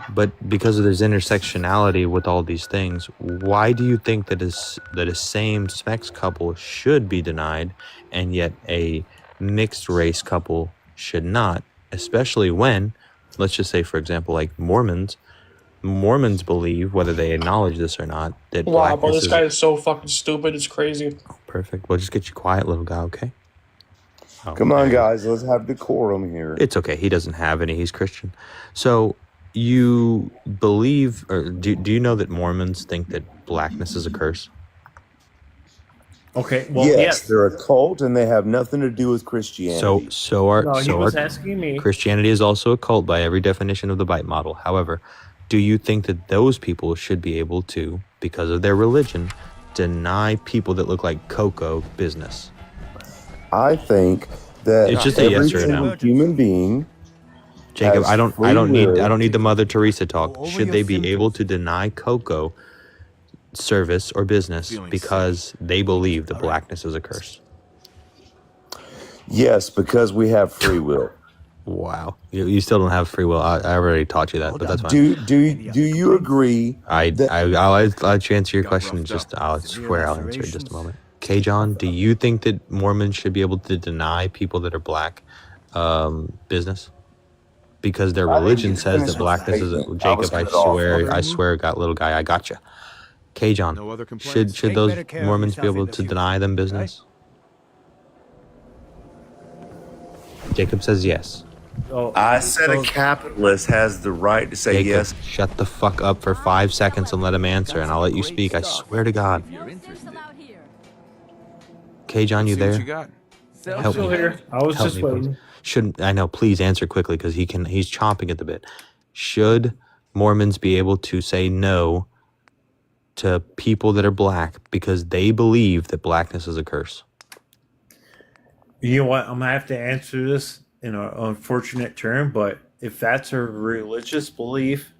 But because of there's intersectionality with all these things, why do you think that a same-sex couple should be denied, and yet a mixed race couple should not? Especially when, let's just say, for example, like Mormons believe, whether they acknowledge this or not, that Wow, bro, blackness this guy is so fucking stupid. It's crazy. perfect. Well, just get you quiet, little guy, okay? Oh, Come on, there. guys, let's have decorum here. It's okay. He doesn't have any. He's Christian. So you believe, or do you know that Mormons think that blackness is a curse? Okay, well, yes, yes. they're a cult and they have nothing to do with Christianity. So No, he so was are asking me. Christianity is also a cult by every definition of the Bite model. However, do you think that those people should be able to, because of their religion, deny people that look like Coco business? I think that It's just a every yes or a no. single human being, Jacob, has I don't free will. need the Mother Teresa talk. Should they be able to deny Coco service or business because they believe that blackness is a curse? yes, because we have free will. Wow, you still don't have free will. I already taught you that, but that's fine. Do you agree? I'll let you answer your question. I'll swear I'll answer it in just a moment. K. John, do you think that Mormons should be able to deny people that are black business because their religion says that blackness is a, Jacob? I swear, got little guy, I got you. K. John, should those Mormons be able to deny them business? Jacob says yes. Oh, I said a capitalist has the right to say Jacob, yes. shut the fuck up for 5 seconds and let him answer, and I'll let you speak. I swear to God. K. John, you there? Help still me. here. I was Help just me, please. waiting. Shouldn't I know? Please answer quickly because he's chomping at the bit. Should Mormons be able to say no to people that are black because they believe that blackness is a curse? You know what? I'm gonna have to answer this in an unfortunate term, but if that's a religious belief,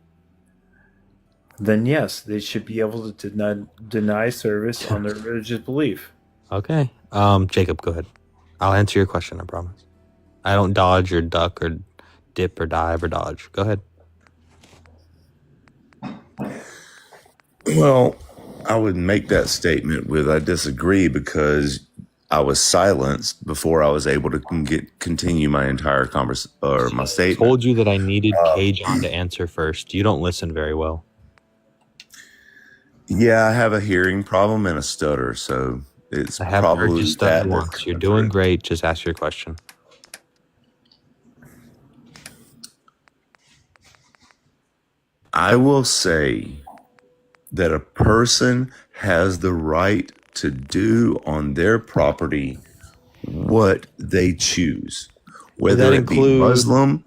then yes, they should be able to deny service on their religious belief. Okay. Jacob, go ahead. I'll answer your question. I promise. I don't dodge or duck or dip or dive or dodge. Go ahead. Well, I would make that statement with I disagree because I was silenced before I was able to continue my entire my I statement. told you that I needed K-John to answer first. You don't listen very well. Yeah, I have a hearing problem and a stutter, so it's I haven't heard probably you stutter that. once. You're doing great. Just ask your question. I will say that a person has the right to do on their property what they choose, whether it be Muslim,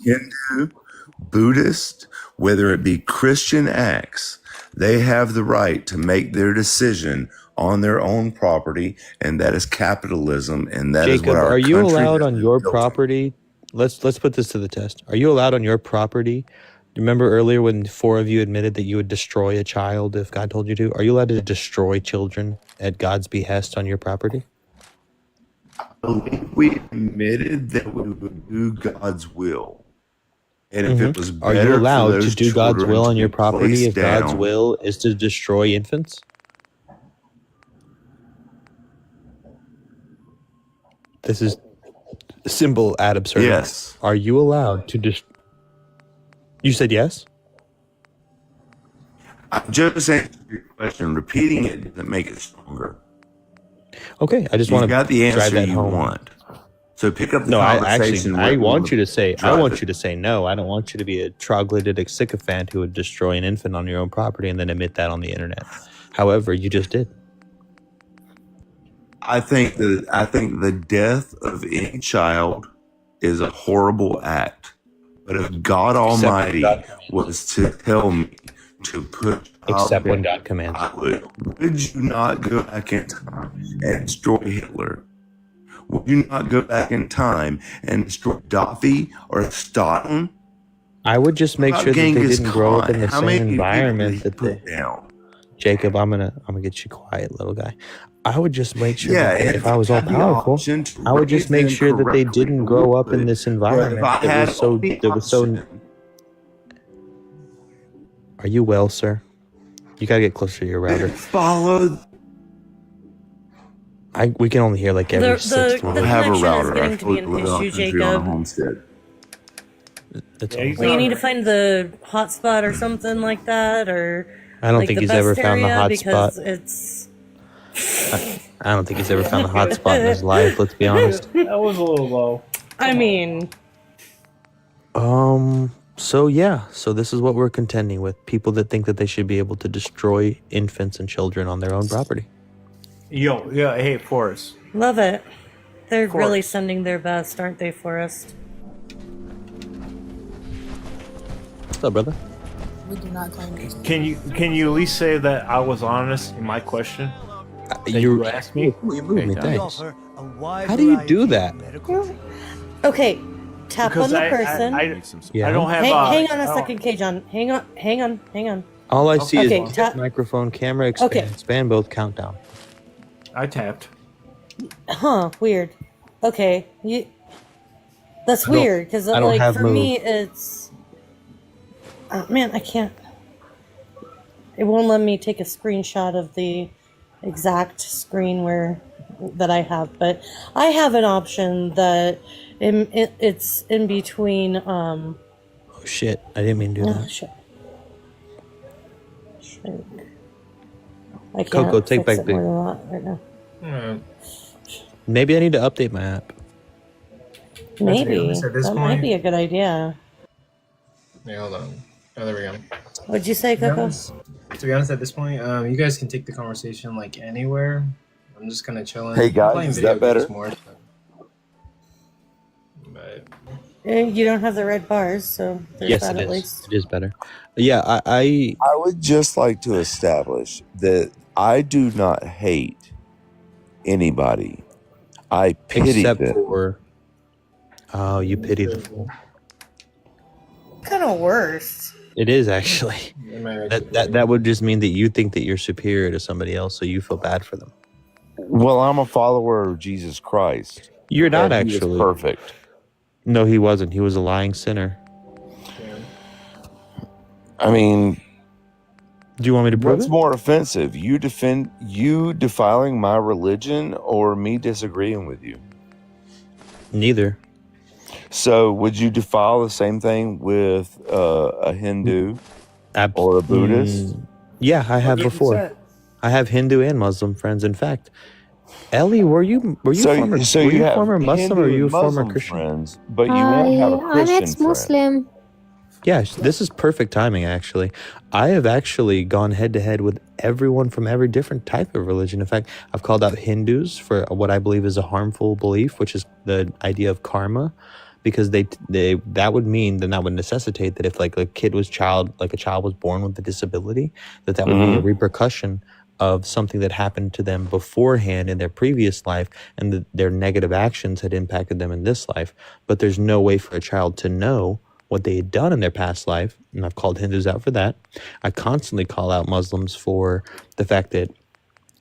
Hindu, Buddhist, whether it be Christian acts. They have the right to make their decision on their own property, and that is capitalism, and that is Jacob, what our are you country allowed has on been your built on. property? Let's put this to the test. Are you allowed on your property? Remember earlier when 4 of you admitted that you would destroy a child if God told you to? Are you allowed to destroy children at God's behest on your property? We admitted that we would do God's will. And if it was Are better you allowed for to those do God's children will to on be your property placed if God's down- will is to destroy infants? This is simple ad absurdum. Yes. Are you allowed to You said yes? I'm just answering your question. Repeating it doesn't make it stronger. Okay, I just You want to got the drive answer that you home. want. So pick up the No, I conversation. actually I where want you to say drive it. you to say no. I don't want you to be a troglodytic sycophant who would destroy an infant on your own property and then admit that on the internet. However, you just did. I think the death of any child is a horrible act. But if God Almighty was to tell me to put Except when God commands. would you not go back in time and destroy Hitler? Would you not go back in time and destroy Gaddafi or Stalin? I would just make How sure that they Genghis didn't grow up in the Khan? How same many environment people that did he they. put down? Jacob, I'm gonna get you quiet, little guy. I would just make sure Yeah, that and if I was all had the powerful, option to I would just raise make them sure that they correctly, didn't grow up in would. this But if environment I that had was so the that was so. option- Are you well, sir? You gotta get closer to your router. Follow. We can only hear like every The sixth I word. don't have a connection is router. I getting to be an fully live out issue, country on a Jacob. homestead. That's Yeah, all. he's Well, you not- need to find the hotspot or something like that, or I don't like think the he's ever best found the area, hot because spot. it's. I don't think he's ever found the hot spot in his life. Let's be honest. That was a little low. I mean, So yeah. So this is what we're contending with: people that think that they should be able to destroy infants and children on their own property. Yo, yeah, hey, Forrest. love it. They're Of course. really sending their best, aren't they, Forrest? What's up, brother? We do not claim this. Can you at least say that I was honest in my question? You asked me? You moved me. Okay, Thanks. How do you do that? Okay, tap Because on the person. Yeah. I don't have. Hang on I a don't- second, K-John. Hang on. All I see Okay, is tap- microphone, camera, expand, Okay. expand both, countdown. I tapped. Huh, weird. Okay, that's I don't- weird, because I don't like have for me it's... Oh, man, I can't... It won't let me take a screenshot of the exact screen that I have, but I have an option that it's in between... Oh shit! I didn't mean to do Oh, that. shit. I can't Coco, take fix back it more than that right now. Maybe I need to update my app. Maybe. honest, at this That might point- be a good idea. Yeah, hold on. Oh, there we go. What'd you say, Coco? To be honest, at this point, you guys can take the conversation like anywhere. I'm just kind of chilling. Hey, I'm guys, playing is video that better? games more, but You don't have the red bars, so there's Yes, that it at is. least. It is better. Yeah, I I would just like to establish that I do not hate anybody. I pity except them. for. Oh, you pity the fool. Kind of worse. It is actually. am I right? That would just mean that you think that you're superior to somebody else, so you feel bad for them. Well, I'm a follower of Jesus Christ. You're not and he is actually. perfect. No, he wasn't. He was a lying sinner. I mean, Do you want me to prove What's it? more offensive, you defiling my religion or me disagreeing with you? Neither. So would you defile the same thing with a Hindu or a Buddhist? Yeah, I have 100%. before. I have Hindu and Muslim friends. In fact, Ellie, were you former Muslim or were Hindu you and former Muslim Christian? friends, but you won't have a I'm Christian friend. ex-Muslim. Yeah, this is perfect timing, actually. I have actually gone head to head with everyone from every different type of religion. In fact, I've called out Hindus for what I believe is a harmful belief, which is the idea of karma, because that would necessitate that if like a child was born with a disability, that would be a repercussion of something that happened to them beforehand in their previous life, and that their negative actions had impacted them in this life. But there's no way for a child to know what they had done in their past life, and I've called Hindus out for that. I constantly call out Muslims for the fact that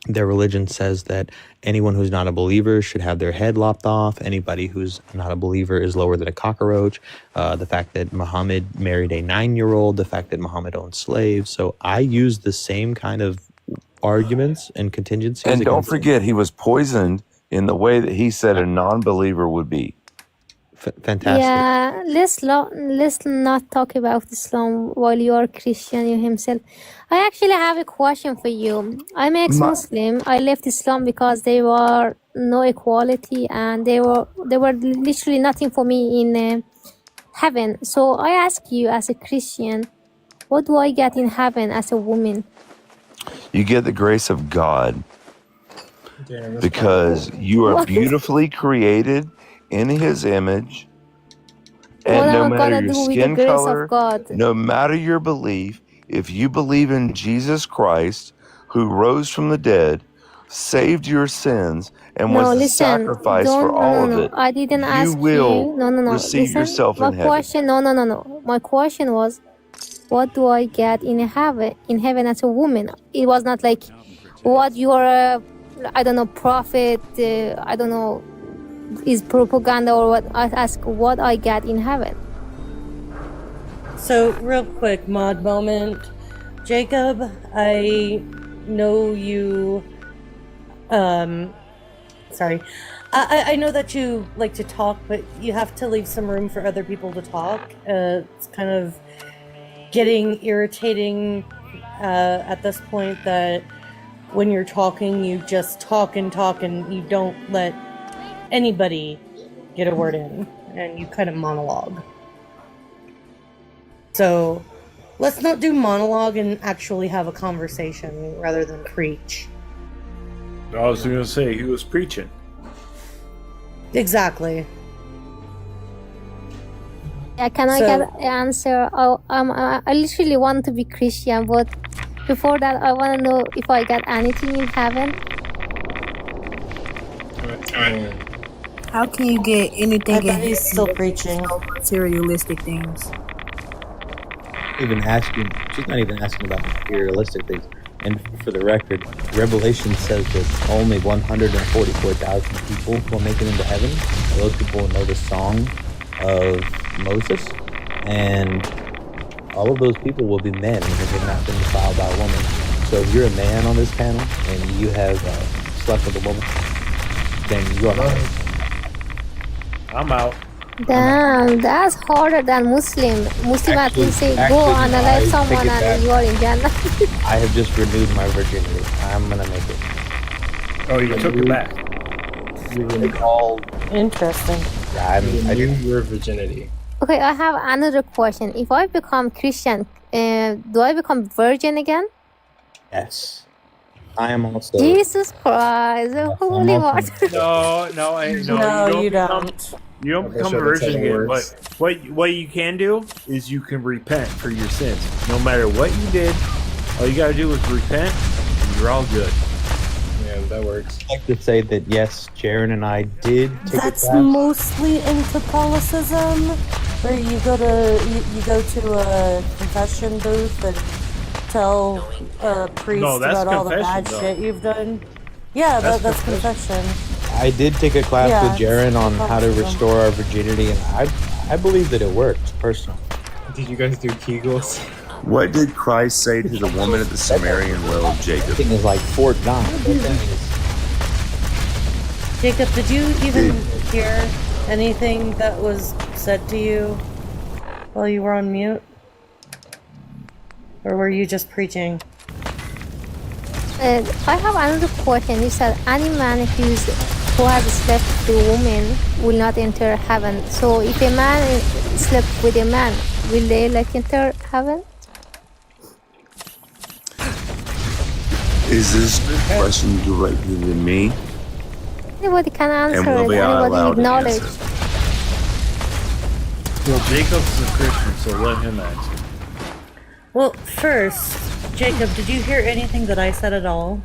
their religion says that anyone who's not a believer should have their head lopped off. Anybody who's not a believer is lower than a cockroach. The fact that Muhammad married a 9-year-old, the fact that Muhammad owned slaves. So I use the same kind of arguments and contingencies. And don't forget, he was poisoned in the way that he said a non-believer would be. Fantastic. Yeah, let's not talk about Islam while you are Christian you himself. I actually have a question for you. I'm ex-Muslim. I left Islam because there were no equality and there were literally nothing for me in heaven. So I ask you, as a Christian, what do I get in heaven as a woman? You get the grace of God because you are beautifully created in his image, and no matter your skin color, no matter your belief, if you believe in Jesus Christ, who rose from the dead, saved your sins, and was the sacrifice for all of it, I didn't ask you will you. receive yourself in heaven. No. My question was, what do I get in heaven as a woman? It was not like what you are, I don't know, prophet, I don't know, is propaganda or what. I ask what I get in heaven. So, real quick, mod moment. Jacob, I know you, sorry. I know that you like to talk, but you have to leave some room for other people to talk. It's kind of getting irritating at this point that when you're talking, you just talk and you don't let anybody get a word in, and you kind of monologue. So let's not do monologue and actually have a conversation rather than preach. I was going to say, he was preaching. Exactly. Yeah, can I get an answer? I literally want to be Christian, but before that, I want to know if I get anything in heaven. How can you get anything in he's still preaching materialistic things? She's not even asking about materialistic things. And for the record, Revelation says that only 144,000 people will make it into heaven. Those people will know the song of Moses, and all of those people will be men because they've not been defiled by a woman. So if you're a man on this panel and you have slept with a woman, then you are out. I'm out. Damn, that's harder than Muslim. Muslim at least say go analyze someone and you are in Jannah. I have just renewed my virginity. I'm gonna make it. Oh, you took it back. Interesting. Yeah, I do your virginity. Okay, I have another question. If I become Christian, do I become virgin again? Yes. I am also. Jesus Christ, the Holy Heart. No, you don't. You don't become a virgin again, but what you can do is you can repent for your sins. No matter what you did, all you gotta do is repent, and you're all good. Yeah, that works. I'd like to say that yes, Jaron and I did take That's a class. mostly in Catholicism, where you go to a confession booth and tell a priest about all the bad shit you've done. Yeah, that's confession. I did take a class with Jaron on how to restore our virginity, and I believe that it works, personally. Did you guys do Kegels? What did Christ say to the woman at the Samaritan well, Jacob? Thing is like Fort Knox. Jacob, did you even hear anything that was said to you while you were on mute? Or were you just preaching? I have another question. You said any man who has slept with a woman will not enter heaven. So if a man slept with a man, will they like enter heaven? Is this question directed to me? Anybody can answer And will it. they Anybody allowed with to knowledge. answer? Well, Jacob's a Christian, so let him answer. Well, first, Jacob, did you hear anything that I said at all?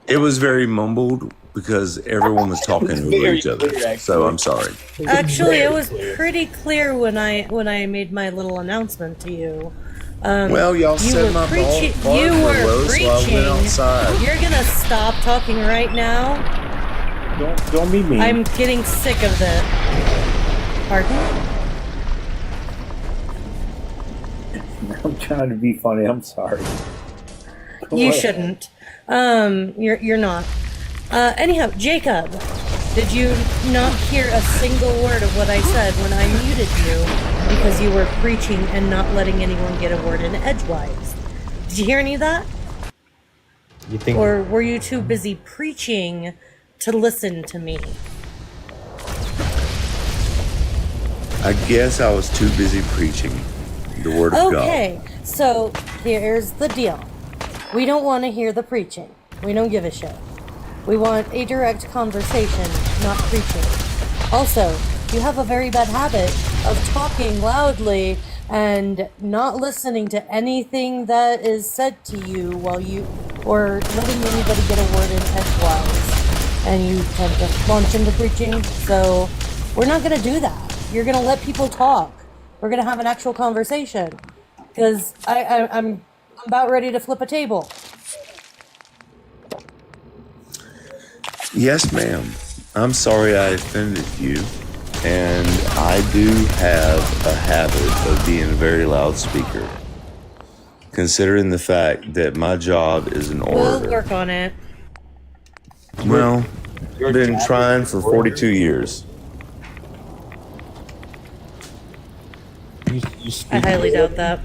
It was very mumbled because everyone was talking over each other. So I'm sorry. Actually, it was pretty clear when I made my little announcement to you. Well, y'all said my bars You were were low, so I preaching. went outside. You're gonna stop talking right now. Don't be mean. I'm getting sick of it. Pardon? I'm trying to be funny. I'm sorry. You shouldn't. You're not. Anyhow, Jacob, did you not hear a single word of what I said when I muted you because you were preaching and not letting anyone get a word in edgewise? Did you hear any of that? You think? Or were you too busy preaching to listen to me? I guess I was too busy preaching the word of God. Okay, so here's the deal. We don't want to hear the preaching. We don't give a shit. We want a direct conversation, not preaching. Also, you have a very bad habit of talking loudly and not listening to anything that is said to you or letting anybody get a word in edgewise. And you tend to launch into preaching, so we're not going to do that. You're going to let people talk. We're going to have an actual conversation. Because I'm about ready to flip a table. Yes, ma'am. I'm sorry I offended you. And I do have a habit of being a very loud speaker. Considering the fact that my job is an orator. We'll work on it. Well, I've been trying for 42 years. I highly doubt that.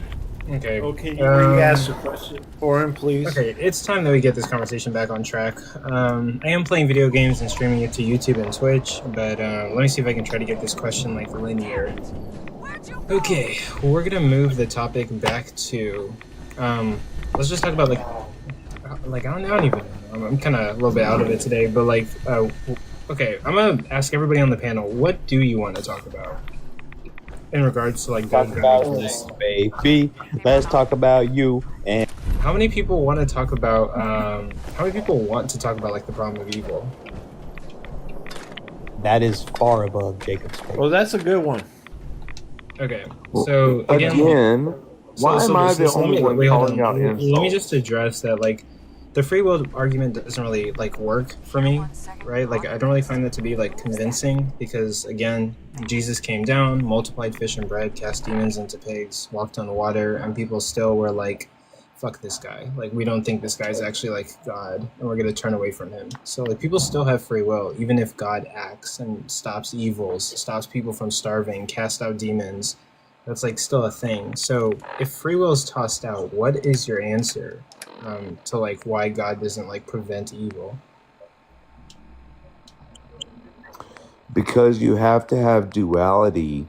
Okay. Oh, can you re-ask the question for him, please? Okay, it's time that we get this conversation back on track. I am playing video games and streaming it to YouTube and Twitch, but let me see if I can try to get this question like linear. Okay, we're gonna move the topic back to. Let's just talk about like I don't even know. I'm kind of a little bit out of it today, but like, okay, I'm gonna ask everybody on the panel, what do you want to talk about in regards to like Talk about this, baby. Let's talk about you and. How many people want to talk about? How many people want to talk about like the problem of evil? That is far above Jacob's pay. Well, that's a good one. Okay, so again, why am I the only one calling out Let me insults? just address that. Like, the free will argument doesn't really like work for me, right? Like, I don't really find that to be like convincing because again, Jesus came down, multiplied fish and bread, cast demons into pigs, walked on the water, and people still were like, fuck this guy. Like, we don't think this guy's actually like God, and we're gonna turn away from him. So like, people still have free will, even if God acts and stops evils, stops people from starving, casts out demons. That's like still a thing. So if free will is tossed out, what is your answer to like why God doesn't like prevent evil? Because you have to have duality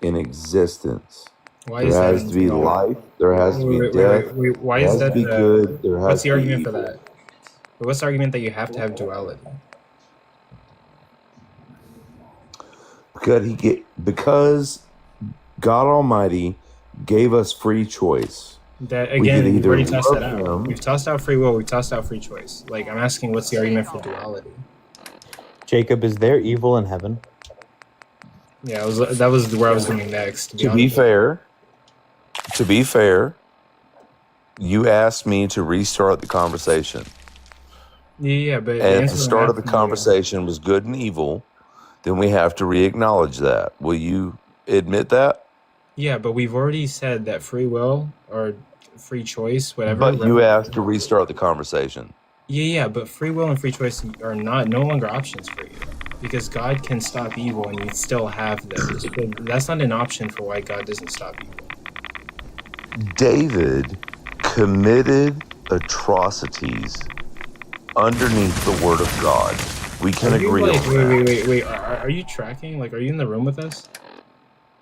in existence. Why There is that? has to be life. There has to be death. Why There is has that? to be good. There What's has the to be argument for evil. that? What's the argument that you have to have duality? Because God Almighty gave us free choice. That We again, could we've either already tossed that love out. him. We've tossed out free will. We've tossed out free choice. Like, I'm asking, what's the argument for duality? Jacob, is there evil in heaven? Yeah, that was where I was going next. To be fair, you asked me to restart the conversation. Yeah, but And if the start of the conversation was good and evil, then we have to re-acknowledge that. Will you admit that? Yeah, but we've already said that free will or free choice, whatever. But you asked to restart the conversation. Yeah, but free will and free choice are no longer options for you because God can stop evil and you still have those. But that's not an option for why God doesn't stop evil. David committed atrocities underneath the word of God. We can agree on that. Wait. Are you tracking? Like, are you in the room with us?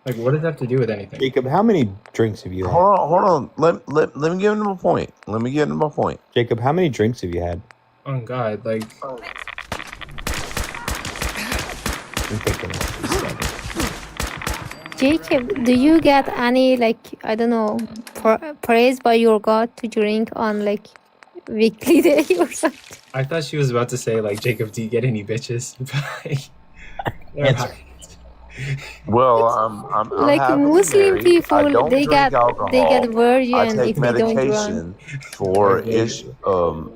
Like, what does that have to do with anything? Jacob, how many drinks have you had? Hold on. Let me get into my point. Jacob, how many drinks have you had? Oh, God, like... Jacob, do you get any, like, I don't know, praise by your God to drink on, like, weekly day or something? I thought she was about to say, like, Jacob, do you get any bitches? Well, I'm like happily Muslim married. I people, don't they drink get alcohol. virgin I take if they don't drink. medication for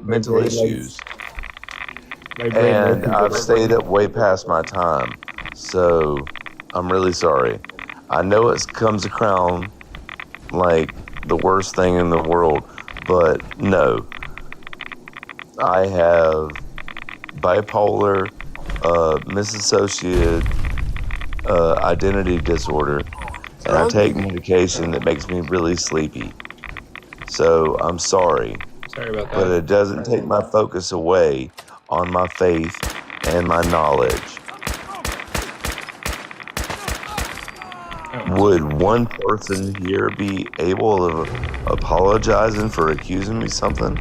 mental issues. And I've stayed up way past my time. So I'm really sorry. I know it comes across like the worst thing in the world, but no. I have bipolar, misassociated identity disorder, and I take medication that makes me really sleepy. So I'm sorry. Sorry about that. But it doesn't take my focus away on my faith and my knowledge. Would one person here be able of apologizing for accusing me of something?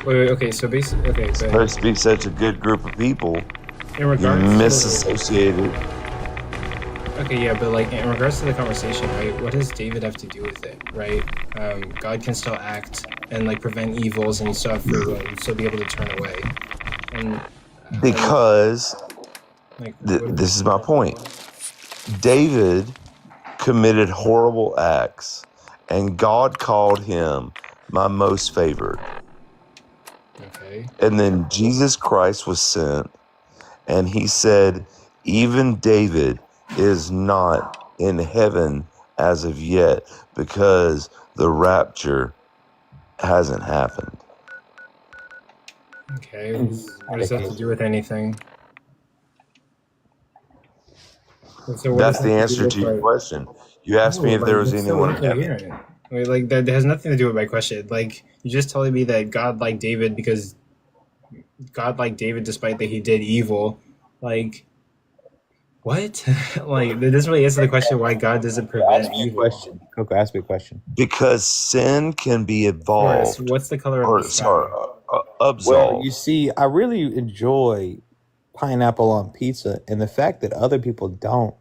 Wait, okay, so basically, okay, so... Supposed to be such a good group of people. In regards you misassociated. Okay, yeah, but like in regards to the conversation, right? What does David have to do with it, right? God can still act and like prevent evils, and you still have free will, and still be able to turn away. And because this is my point. David committed horrible acts, and God called him my most favored. Okay. And then Jesus Christ was sent, and he said, even David is not in heaven as of yet because the rapture hasn't happened. Okay, what does that have to do with anything? So that's the answer to your question. You asked me if there was anyone in heaven. Wait, like that has nothing to do with my question. Like you just telling me that God liked David because God liked David despite that he did evil. Like what? Like that doesn't really answer the question why God doesn't prevent evil. Coco, ask me a question. Because sin can be evolved. Yes, what's the color of the sky? Absolved. Well, you see, I really enjoy pineapple on pizza, and the fact that other people don't,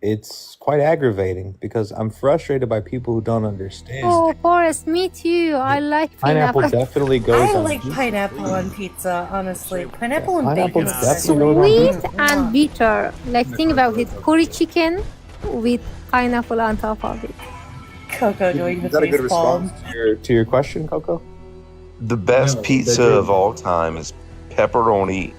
it's quite aggravating because I'm frustrated by people who don't understand. Oh, Forrest, me too. I like Pineapple definitely goes I on like pizza. pineapple on pizza, honestly. Pineapple and Pineapple bacon. definitely goes on Sweet pizza. and bitter. Like, think about it. Curry chicken with pineapple on top of it. Coco doing the Is that a good face palm. response to your question, Coco? The best pizza of all time is pepperoni